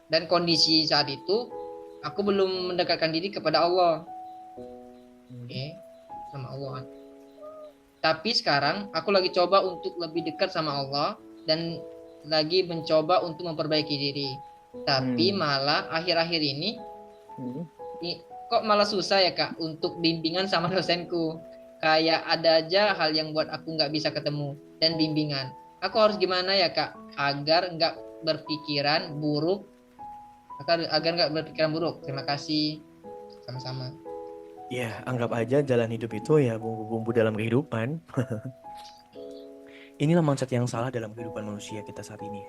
Dan kondisi saat itu aku belum mendekatkan diri kepada Allah. Oke, sama Allah. Tapi sekarang aku lagi coba untuk lebih dekat sama Allah dan lagi mencoba untuk memperbaiki diri. Tapi malah akhir-akhir ini kok malah susah ya Kak untuk bimbingan sama dosenku. Kayak ada aja hal yang buat aku nggak bisa ketemu dan bimbingan. Aku harus gimana ya Kak agar nggak berpikiran buruk, agar nggak berpikiran buruk. Terima kasih, sama-sama. Ya, anggap aja jalan hidup itu ya bumbu-bumbu dalam kehidupan. Inilah mindset yang salah dalam kehidupan manusia kita saat ini.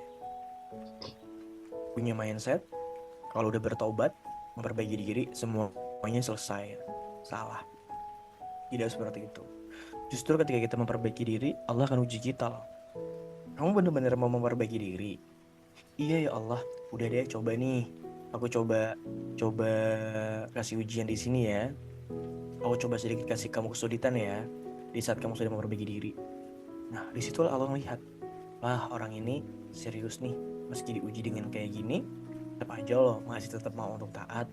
Punya mindset, kalau udah bertobat, memperbaiki diri, semuanya selesai. Salah. Tidak seperti itu. Justru ketika kita memperbaiki diri, Allah akan uji kita loh. Kamu benar-benar mau memperbaiki diri? Iya ya Allah, udah deh coba nih. Aku coba kasih ujian di sini ya. Aku coba sedikit kasih kamu kesulitan ya di saat kamu sudah memperbaiki diri. Nah, di situ Allah melihat, wah orang ini serius nih, meski diuji dengan kayak gini, tetap aja loh masih tetap mau untuk taat,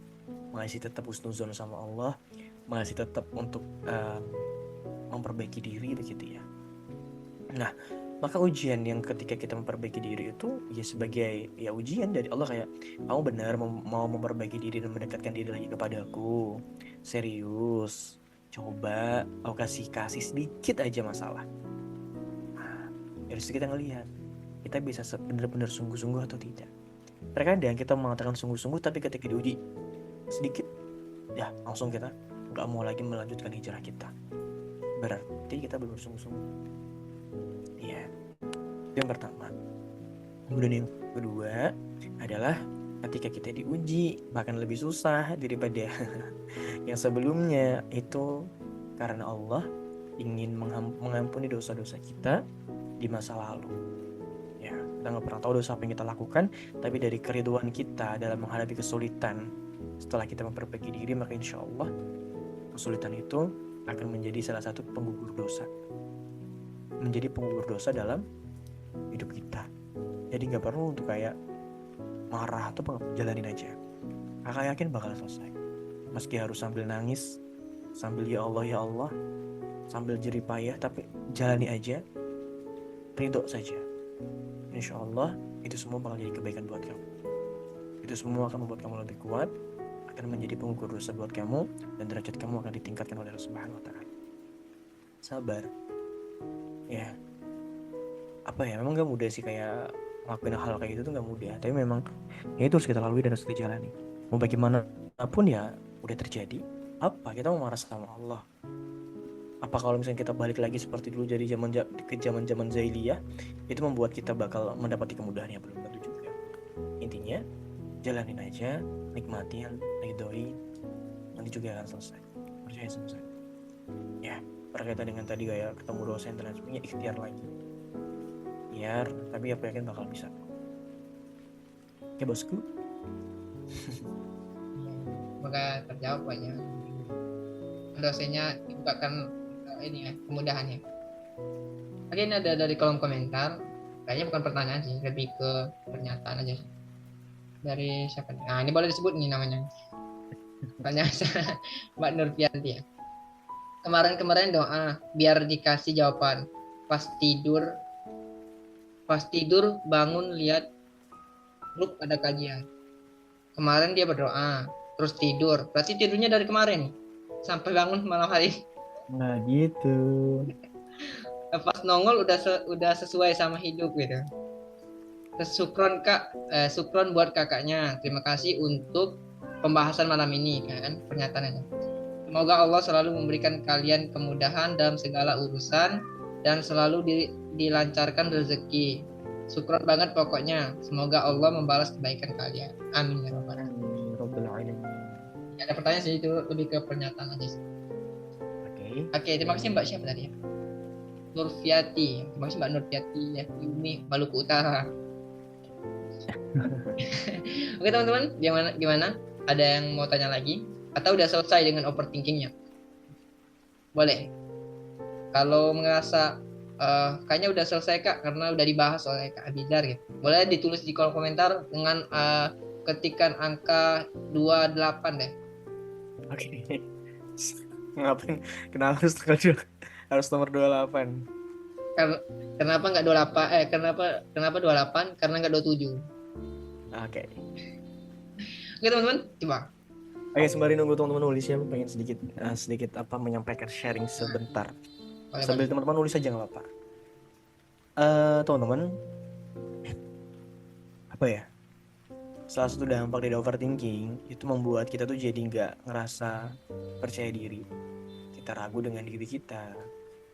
masih tetap husnuzon sama Allah, masih tetap untuk memperbaiki diri begitu ya. Nah, maka ujian yang ketika kita memperbaiki diri itu ya sebagai ya ujian dari Allah, kayak kamu benar mau memperbaiki diri dan mendekatkan diri lagi kepadaku. Serius, coba aku kasih sedikit aja masalah. Nah, dari situ kita ngelihat kita bisa benar-benar sungguh-sungguh atau tidak. Terkadang kita mengatakan sungguh-sungguh, tapi ketika diuji sedikit, ya langsung kita nggak mau lagi melanjutkan hijrah kita. Berarti kita belum sungguh-sungguh. Iya, itu yang pertama. Kemudian yang kedua adalah ketika kita diuji bahkan lebih susah daripada yang sebelumnya, itu karena Allah ingin mengampuni dosa-dosa kita di masa lalu. Ya, kita nggak pernah tahu dosa apa yang kita lakukan, tapi dari keriduan kita dalam menghadapi kesulitan setelah kita memperbaiki diri, maka insya Allah kesulitan itu akan menjadi salah satu penggugur dosa, menjadi penggugur dosa dalam hidup kita. Jadi nggak perlu untuk kayak marah atau jalanin aja. Kakak yakin bakal selesai. Meski harus sambil nangis, sambil ya Allah, sambil jerih payah, tapi jalani aja, ridho saja. Insya Allah itu semua bakal jadi kebaikan buat kamu. Itu semua akan membuat kamu lebih kuat, akan menjadi penggugur dosa buat kamu, dan derajat kamu akan ditingkatkan oleh Allah Subhanahu wa Ta'ala. Sabar. Ya, apa ya, memang gak mudah sih kayak ngelakuin hal kayak gitu tuh gak mudah, tapi memang ya itu harus kita lalui dan harus kita jalani. Mau bagaimanapun ya udah terjadi. Apa kita mau marah sama Allah? Apa kalau misalnya kita balik lagi seperti dulu jadi ke zaman Zailiyah, itu membuat kita bakal mendapati kemudahannya? Belum tentu juga. Intinya jalanin aja, nikmatin, ridhoi, nanti juga akan selesai. Percaya sama saya. Ya, berkaitan dengan tadi kayak ketemu dosen dan lain sebagainya, ikhtiar lagi. Tapi aku yakin bakal bisa. Oke bosku. Semoga terjawab banyak. Dosennya dibukakan ini ya, kemudahannya. Oke, ini ada dari kolom komentar. Kayaknya bukan pertanyaan sih, lebih ke pernyataan aja. Dari siapa nih? Nah, ini boleh disebut nih namanya. Pertanyaan Mbak Nurfianti ya. Kemarin doa biar dikasih jawaban. Pas tidur bangun lihat grup ada kajian. Kemarin dia berdoa, terus tidur. Berarti tidurnya dari kemarin sampai bangun malam hari. Nah gitu. Pas nongol udah sesuai sama hidup gitu. Terus sukron buat kakaknya. Terima kasih untuk pembahasan malam ini kan, pernyataannya. Semoga Allah selalu memberikan kalian kemudahan dalam segala urusan dan selalu dilancarkan rezeki. Syukur banget pokoknya. Semoga Allah membalas kebaikan kalian. Amin ya rabbal alamin. Ada pertanyaan sih, itu lebih ke pernyataan aja sih. Oke, terima kasih Mbak siapa tadi ya? Nurfiati. Terima kasih Mbak Nurfiati ya. Ini Maluku Utara. Oke teman-teman, gimana? Ada yang mau tanya lagi? Atau udah selesai dengan overthinkingnya? Boleh. Kalau merasa kayaknya udah selesai Kak, karena udah dibahas oleh Kak Abidar gitu. Boleh ditulis di kolom komentar dengan ketikan angka 28 deh. Oke. Ngapain? Kenapa harus tanggal Harus nomor 28. Ken- Kenapa nggak 28? Kenapa 28? Karena nggak 27. Oke. Oke teman-teman, coba. Oke, sembari nunggu teman-teman nulis ya, aku pengen sedikit apa menyampaikan sharing sebentar. Boleh, Sambil boleh. teman-teman nulis aja nggak apa-apa. Teman-teman, apa ya? Salah satu dampak dari overthinking itu membuat kita tuh jadi nggak ngerasa percaya diri. Kita ragu dengan diri kita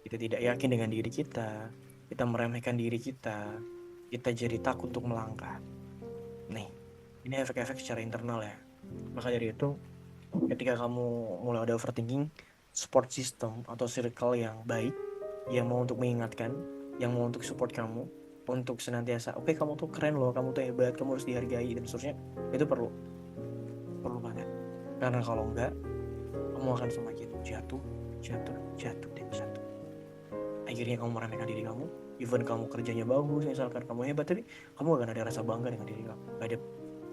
tidak yakin dengan diri kita meremehkan diri kita jadi takut untuk melangkah. Nih, ini efek-efek secara internal ya. Maka dari itu, ketika kamu mulai ada overthinking, support system atau circle yang baik, yang mau untuk mengingatkan, yang mau untuk support kamu, untuk senantiasa, oke, kamu tuh keren loh, kamu tuh hebat, kamu harus dihargai dan seterusnya, itu perlu banget. Karena kalau enggak, kamu akan semakin jatuh dan jatuh. Akhirnya kamu meremehkan diri kamu, even kamu kerjanya bagus, misalkan kamu hebat, tapi kamu gak akan ada rasa bangga dengan diri kamu.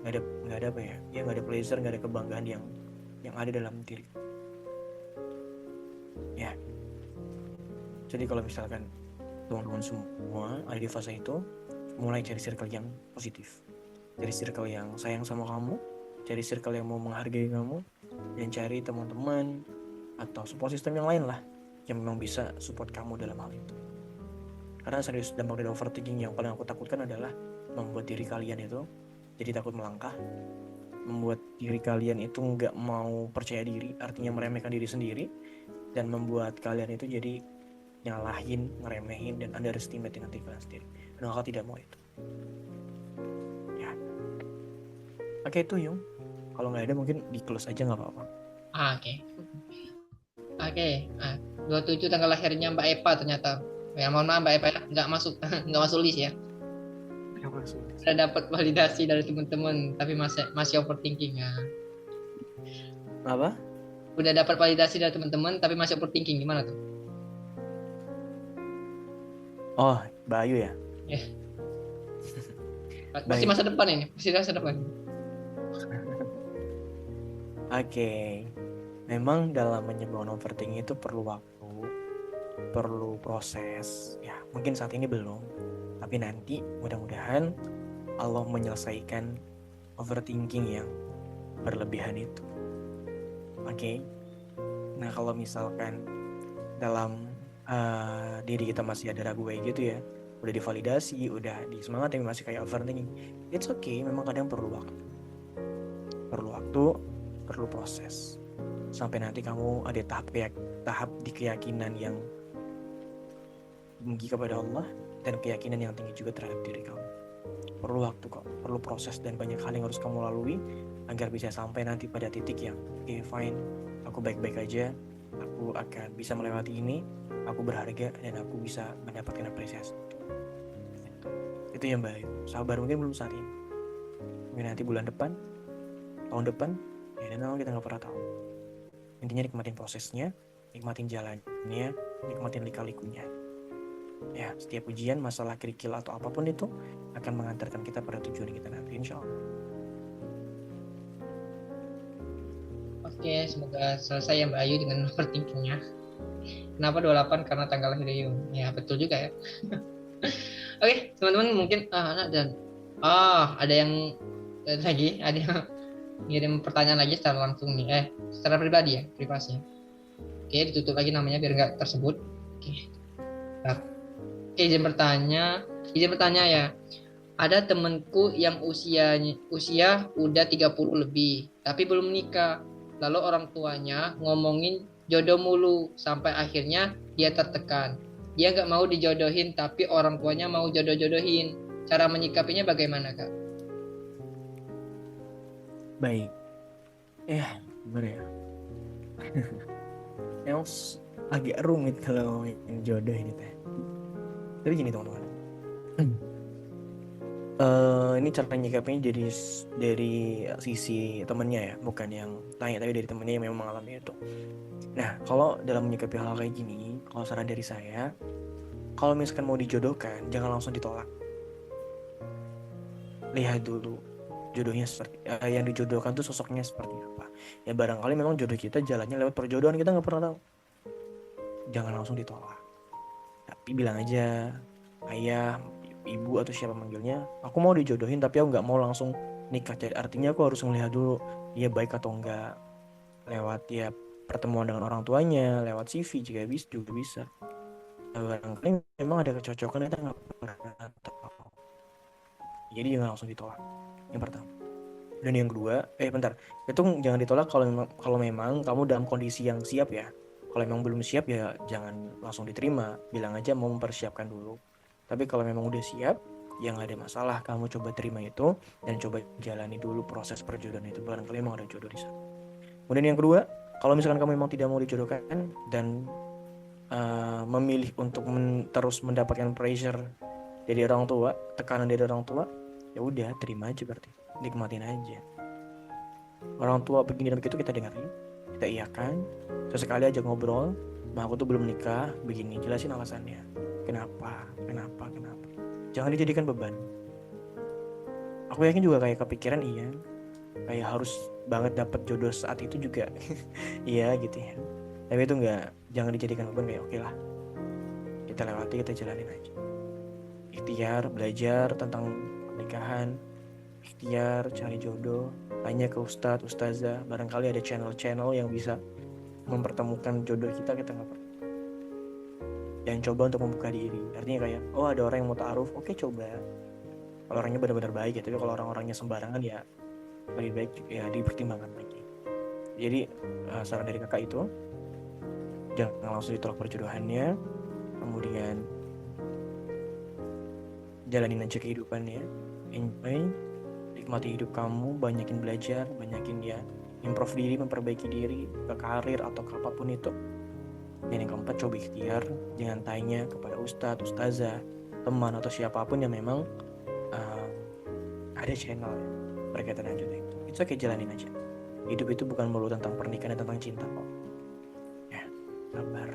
Gak ada apa ya? Ya gak ada pleasure, gak ada kebanggaan yang ada dalam diri. Ya. Jadi kalau misalkan teman-teman semua ada di fase itu, mulai cari circle yang positif, cari circle yang sayang sama kamu, cari circle yang mau menghargai kamu, dan cari teman-teman atau support system yang lain lah yang memang bisa support kamu dalam hal itu. Karena serius, dampak dari overthinking yang paling aku takutkan adalah membuat diri kalian itu jadi takut melangkah, membuat diri kalian itu nggak mau percaya diri, artinya meremehkan diri sendiri, dan membuat kalian itu jadi nyalahin, ngeremehin, dan underestimate dengan diri kalian sendiri. Dan kakak tidak mau itu. Ya. Oke, itu Yung. Kalau nggak ada mungkin di close aja nggak apa-apa. Oke. 27 tanggal lahirnya Mbak Eva ternyata. Ya, mohon maaf Mbak Eva ya, nggak masuk nggak masuk list ya. Udah dapat validasi dari teman-teman, tapi masih overthinking ya. Apa? Udah dapat validasi dari teman-teman, tapi masih overthinking, gimana tuh? Oh, Bayu ya? Ya. Masih masa depan ini, masih masa depan. Oke. Memang dalam menyembuhkan overthinking itu perlu waktu, perlu proses. Ya, mungkin saat ini belum, tapi nanti mudah-mudahan Allah menyelesaikan overthinking yang berlebihan itu. Oke. Nah, kalau misalkan dalam diri kita masih ada ragu kayak gitu ya, udah divalidasi, udah disemangatin, masih kayak overthinking, it's okay. Memang kadang perlu waktu, perlu proses, sampai nanti kamu ada tahap di keyakinan yang tinggi kepada Allah dan keyakinan yang tinggi juga terhadap diri kamu. Perlu waktu kok, perlu proses, dan banyak hal yang harus kamu lalui agar bisa sampai nanti pada titik yang okay, fine, aku baik-baik aja, aku akan bisa melewati ini, aku berharga, dan aku bisa mendapatkan apresiasi. Itu yang baik. Sabar, mungkin belum saat ini, mungkin nanti bulan depan, tahun depan, ya, dan kita nggak pernah tahu. Intinya nikmatin prosesnya, nikmatin jalannya, nikmatin lika-likunya. Ya, setiap ujian, masalah, kerikil, atau apapun itu akan mengantarkan kita pada tujuan kita nanti, insya Allah. Oke, semoga selesai ya Mbak Ayu dengan overthinkingnya. Kenapa 28? Karena tanggal lahir Ayu. Ya, betul juga ya. Oke, teman-teman mungkin ada yang ada yang ngirim pertanyaan lagi secara langsung nih. Secara pribadi ya, privasi. Oke, ditutup lagi namanya biar nggak tersebut. Oke. Nah, izin bertanya ya. Ada temenku yang usia udah 30 lebih, tapi belum nikah. Lalu orang tuanya ngomongin jodoh mulu, sampai akhirnya dia tertekan. Dia nggak mau dijodohin, tapi orang tuanya mau jodoh-jodohin. Cara menyikapinya bagaimana, Kak? Baik. Gimana ya? Emang agak rumit kalau yang jodoh ini teh. Tapi gini teman-teman. Ini cara nyikapinya jadi dari sisi temennya ya, bukan yang tanya, tapi dari temennya yang memang mengalami itu. Nah, kalau dalam menyikapi hal kayak gini, kalau saran dari saya, kalau misalkan mau dijodohkan, jangan langsung ditolak. Lihat dulu jodohnya seperti yang dijodohkan tuh sosoknya seperti apa. Ya barangkali memang jodoh kita jalannya lewat perjodohan, kita nggak pernah tahu. jangan langsung ditolak. Tapi bilang aja, ayah, ibu atau siapa manggilnya, aku mau dijodohin tapi aku nggak mau langsung nikah. Jadi artinya aku harus melihat dulu dia baik atau enggak, lewat ya pertemuan dengan orang tuanya, lewat CV juga bisa, barangkali memang ada kecocokan, kita nggak pernah tahu. Jadi jangan langsung ditolak, yang pertama. Dan yang kedua, bentar, itu jangan ditolak kalau memang kamu dalam kondisi yang siap ya. Kalau memang belum siap ya jangan langsung diterima, bilang aja mau mempersiapkan dulu. Tapi kalau memang udah siap, ya nggak ada masalah, kamu coba terima itu dan coba jalani dulu proses perjodohan itu, barangkali memang ada jodoh di sana. Kemudian yang kedua, kalau misalkan kamu memang tidak mau dijodohkan dan memilih untuk terus mendapatkan pressure dari orang tua, tekanan dari orang tua, ya udah terima aja, berarti nikmatin aja. Orang tua begini dan begitu kita dengerin, kita iyakan, sesekali aja ngobrol, aku tuh belum nikah, begini, jelasin alasannya, kenapa. Jangan dijadikan beban. Aku yakin juga kayak kepikiran, iya, kayak harus banget dapat jodoh saat itu juga, iya gitu ya. Tapi itu jangan dijadikan beban, kayak oke lah, kita lewati, kita jalanin aja. Ikhtiar, belajar tentang pernikahan, ikhtiar cari jodoh, tanya ke ustadz, ustazah, barangkali ada channel-channel yang bisa mempertemukan jodoh kita nggak pernah. Dan coba untuk membuka diri, artinya kayak, oh ada orang yang mau ta'aruf, oke coba. Kalau orangnya benar-benar baik ya, tapi kalau orang-orangnya sembarangan ya lebih baik ya dipertimbangkan lagi. Jadi saran dari kakak itu, jangan langsung ditolak perjodohannya, kemudian jalanin aja kehidupannya, enjoy, nikmati hidup kamu, banyakin belajar, banyakin ya improve diri, memperbaiki diri ke karir atau ke apapun itu. Dan yang keempat, coba ikhtiar, jangan tanya kepada ustadz, ustazah, teman atau siapapun yang memang ada channel ya, berkaitan dengan jodoh itu. It's okay, jalanin aja. Hidup itu bukan melulu tentang pernikahan dan tentang cinta kok. Ya, sabar.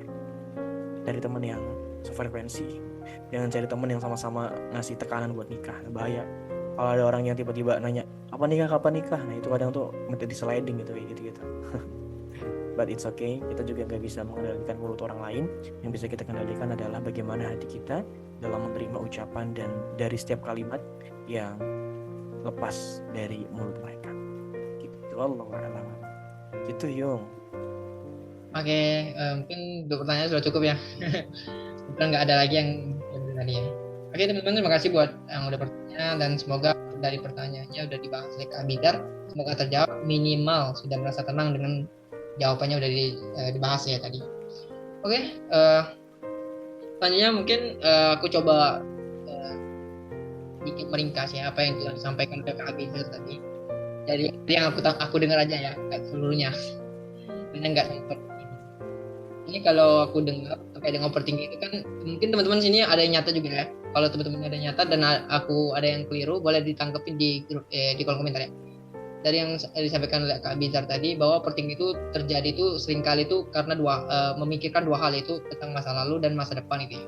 Cari teman yang sefrekuensi. Jangan cari teman yang sama-sama ngasih tekanan buat nikah, bahaya. Kalau ada orang yang tiba-tiba nanya, kapan nikah? Nah itu kadang tuh menjadi sliding gitu. But it's okay, kita juga gak bisa mengendalikan mulut orang lain. Yang bisa kita kendalikan adalah bagaimana hati kita dalam menerima ucapan dan dari setiap kalimat yang lepas dari mulut mereka. Gitu, Wallahu a'lam. Gitu, Yung. Oke, mungkin untuk pertanyaan sudah cukup ya. Bukan nggak ada lagi yang lebih tadi ya. Oke teman-teman, terima kasih buat yang udah bertanya, dan semoga dari pertanyaannya udah dibahas oleh Kak Bidar, semoga terjawab, minimal sudah merasa tenang dengan jawabannya udah dibahas ya tadi. Oke, selanjutnya mungkin aku coba sedikit meringkas ya apa yang telah disampaikan oleh Kak Bidar tadi. Jadi yang aku dengar aja ya, nggak seluruhnya. Karena nggak sempat. Ini kalau aku dengar terkait dengan overthinking itu kan, mungkin teman-teman sini ada yang nyata juga ya. Kalau teman-teman ada yang nyata dan aku ada yang keliru, boleh ditangkepin di grup di kolom komentar ya. Dari yang disampaikan oleh Kak Bizar tadi, bahwa overthinking itu terjadi itu seringkali itu karena memikirkan dua hal, itu tentang masa lalu dan masa depan itu ya.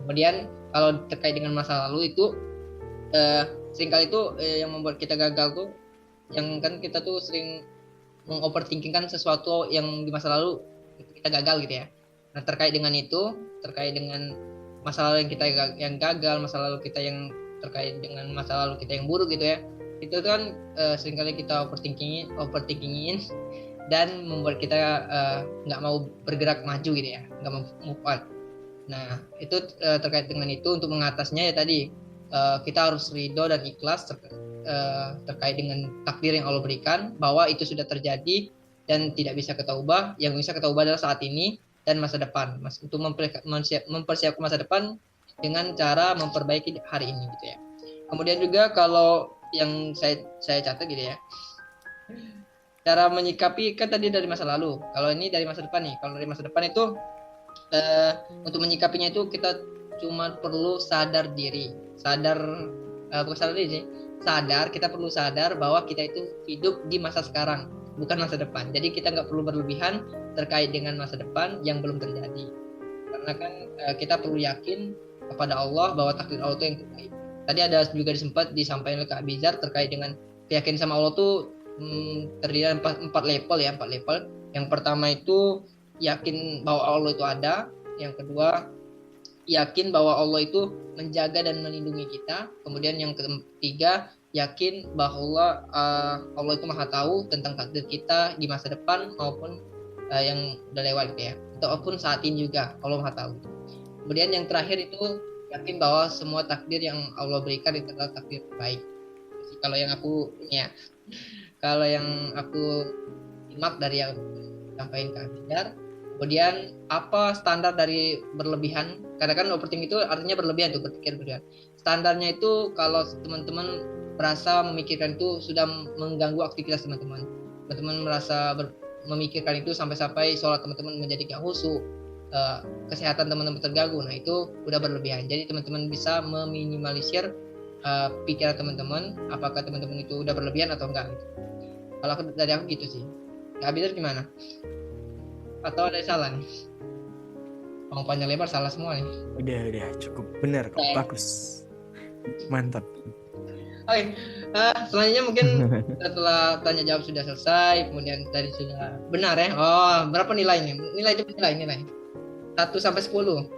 Kemudian kalau terkait dengan masa lalu itu seringkali itu yang membuat kita gagal tuh, yang kan kita tuh sering mengoverthinkingkan sesuatu yang di masa lalu kita gagal gitu ya. Nah terkait dengan itu, terkait dengan masa lalu yang gagal, masa lalu kita yang terkait dengan masa lalu kita yang buruk gitu ya, itu kan seringkali kita overthinkingin dan membuat kita nggak mau bergerak maju gitu ya, nggak mau move on. Nah itu terkait dengan itu, untuk mengatasnya ya tadi kita harus ridho dan ikhlas terkait dengan takdir yang Allah berikan, bahwa itu sudah terjadi dan tidak bisa kita ubah. Yang bisa kita ubah adalah saat ini dan masa depan, untuk mempersiapkan masa depan dengan cara memperbaiki hari ini gitu ya. Kemudian juga kalau yang saya catat gitu ya, cara menyikapi kan tadi dari masa lalu, kalau ini dari masa depan nih. Kalau dari masa depan itu untuk menyikapinya itu kita cuma perlu sadar diri, bukan sadar diri sih, kita perlu sadar bahwa kita itu hidup di masa sekarang, bukan masa depan. Jadi kita nggak perlu berlebihan terkait dengan masa depan yang belum terjadi, karena kan kita perlu yakin kepada Allah bahwa takdir Allah itu yang terbaik. Tadi ada juga sempat disampaikan oleh Kak Bizar terkait dengan keyakinan sama Allah tuh terdiri dari empat level ya, 4 level. Yang pertama itu yakin bahwa Allah itu ada. Yang kedua, yakin bahwa Allah itu menjaga dan melindungi kita. Kemudian yang ketiga, yakin bahwa Allah itu maha tahu tentang takdir kita di masa depan maupun yang udah lewat gitu ya, ataupun saat ini juga Allah maha tahu. Kemudian yang terakhir itu yakin bahwa semua takdir yang Allah berikan itu adalah takdir baik. Kalau yang aku ya, kalau yang aku simak dari yang sampaikan Kak Bijar. Kemudian apa standar dari berlebihan? Karena kan overthinking itu artinya berlebihan tuh, berpikir berlebihan. Standarnya itu kalau teman-teman merasa memikirkan itu sudah mengganggu aktivitas teman-teman. Teman-teman merasa memikirkan itu sampai-sampai sholat teman-teman menjadi gak khusyuk, kesehatan teman-teman terganggu. Nah itu udah berlebihan. Jadi teman-teman bisa meminimalisir pikiran teman-teman. Apakah teman-teman itu udah berlebihan atau enggak? Gitu. Kalau dari aku gitu sih. Kak Bijar gimana? Atau ada yang salah nih? Ngomong panjang lebar salah semua nih. Udah cukup benar kok, bagus, mantap. Oke, selanjutnya mungkin setelah tanya jawab sudah selesai, kemudian tadi sudah benar ya. Oh, berapa nilainya? Nilai 1 sampai 10.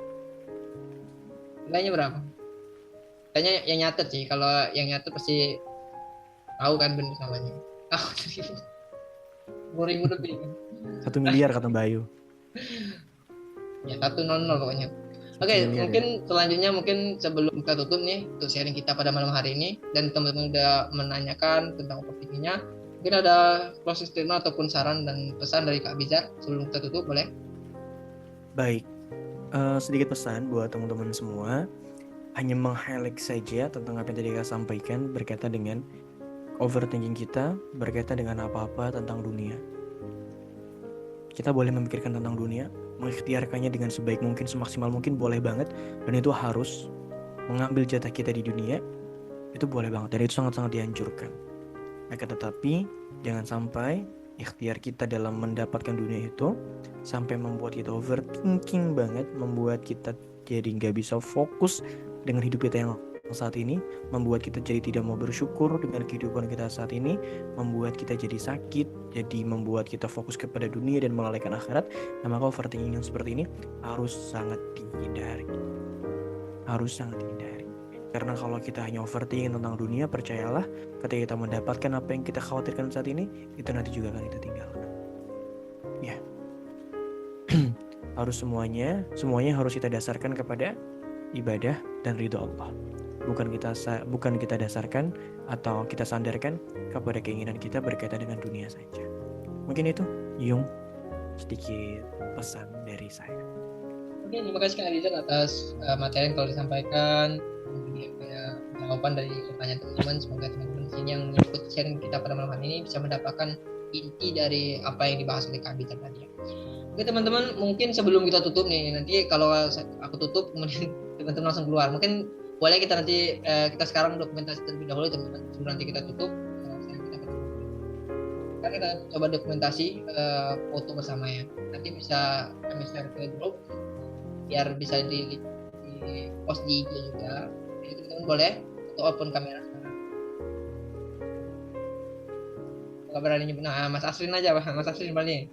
Nilainya berapa? Kayaknya yang nyatet sih. Kalau yang nyatet pasti tahu kan benar salahnya. 10.000 lebih. 1 miliar kata Bayu. Ya 100 pokoknya. Oke, mungkin selanjutnya mungkin sebelum kita tutup nih untuk sharing kita pada malam hari ini, dan teman-teman udah menanyakan tentang overthinkingnya, mungkin ada closing statement ataupun saran dan pesan dari Kak Bijar sebelum kita tutup, boleh? Baik, sedikit pesan buat teman-teman semua, hanya meng-highlight saja tentang apa yang tadi Kak sampaikan berkaitan dengan overthinking kita, berkaitan dengan apa-apa tentang dunia. Kita boleh memikirkan tentang dunia, mengikhtiarkannya dengan sebaik mungkin, semaksimal mungkin, boleh banget. Dan itu harus mengambil jatah kita di dunia, itu boleh banget. Dan itu sangat-sangat dianjurkan. Akan tetapi, jangan sampai ikhtiar kita dalam mendapatkan dunia itu sampai membuat kita overthinking banget, membuat kita jadi gak bisa fokus dengan hidup kita yang saat ini, membuat kita jadi tidak mau bersyukur dengan kehidupan kita saat ini, membuat kita jadi sakit, jadi membuat kita fokus kepada dunia dan melalaikan akhirat. Nah, maka overthinking yang seperti ini harus sangat dihindari. Karena kalau kita hanya overthinking tentang dunia, percayalah ketika kita mendapatkan apa yang kita khawatirkan saat ini, itu nanti juga akan kita tinggalkan. Ya. Harus semuanya harus kita dasarkan kepada ibadah dan ridho Allah. Bukan kita dasarkan atau kita sandarkan kepada keinginan kita berkaitan dengan dunia saja. Mungkin itu Yung sedikit pesan dari saya. Oke, terima kasih Kak Rizal atas materi yang telah disampaikan, jawaban dari pertanyaan teman-teman. Semoga teman-teman di sini yang mengikuti sharing kita pada malam hari ini bisa mendapatkan inti dari apa yang dibahas oleh Kak Rizal tadi. Oke teman-teman, mungkin sebelum kita tutup nih, nanti kalau aku tutup kemudian teman-teman langsung keluar, mungkin boleh kita nanti kita sekarang dokumentasi terlebih dahulu teman-teman, sebelum nanti kita tutup. Kita coba dokumentasi foto bersama ya. Nanti bisa kami share ke grup biar bisa di post di IG juga. Jadi teman-teman boleh untuk open kamera sekarang. Kalau berani nyebut, nah Mas Asrin aja, Mas Asrin boleh.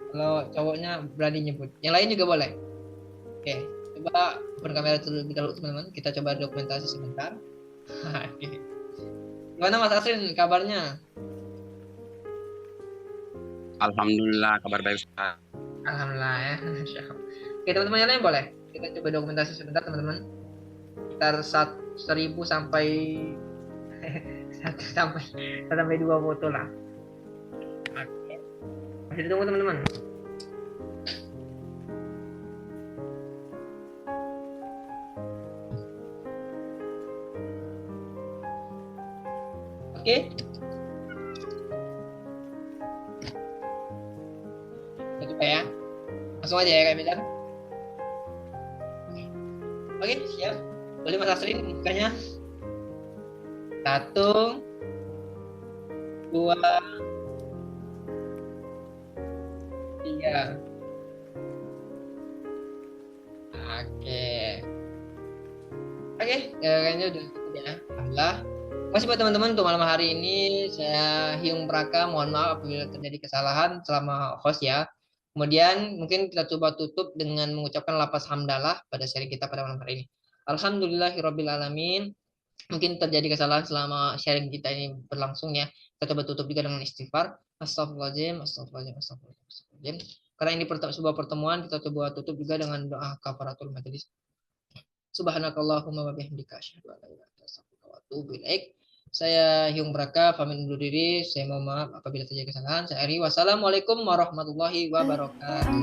Kalau cowoknya berani nyebut, yang lain juga boleh. Oke. Coba open kamera terlebih dahulu teman-teman. Kita coba dokumentasi sebentar. Gimana Mas Asrin kabarnya? Alhamdulillah, kabar baik Ustaz. Alhamdulillah ya. Oke teman-teman yang lain boleh. Kita coba dokumentasi sebentar teman-teman. Sekitar 1.000 sampai 1 sampai 2 foto lah. Oke. Masih ditunggu teman-teman. Oke. Coba ya. Langsung aja ya Kak Bilar. Oke, siap. Boleh Mas Asrin mukanya. 1, 2, 3. Oke, kayaknya udah cukup ya. Alhamdulillah. Masih buat teman-teman untuk malam hari ini saya Hyung Praka, mohon maaf apabila terjadi kesalahan selama host ya. Kemudian mungkin kita coba tutup dengan mengucapkan lafaz hamdalah pada seri kita pada malam hari ini. Alhamdulillahirabbil alamin. Mungkin terjadi kesalahan selama sharing kita ini berlangsung ya. Kita coba tutup juga dengan istighfar. Astagfirullahaladzim, astagfirullahaladzim, astagfirullahaladzim. Karena ini sebuah pertemuan, kita coba tutup juga dengan doa kafaratul majelis. Subhanakallahumma wa bihamdika asyhadu an la ilaha illa anta astaghfiruka wa atubu ilaik. Saya Hyung Braka pamit undur diri. Saya mohon maaf apabila terjadi kesalahan. Saya Ari. Wassalamualaikum warahmatullahi wabarakatuh.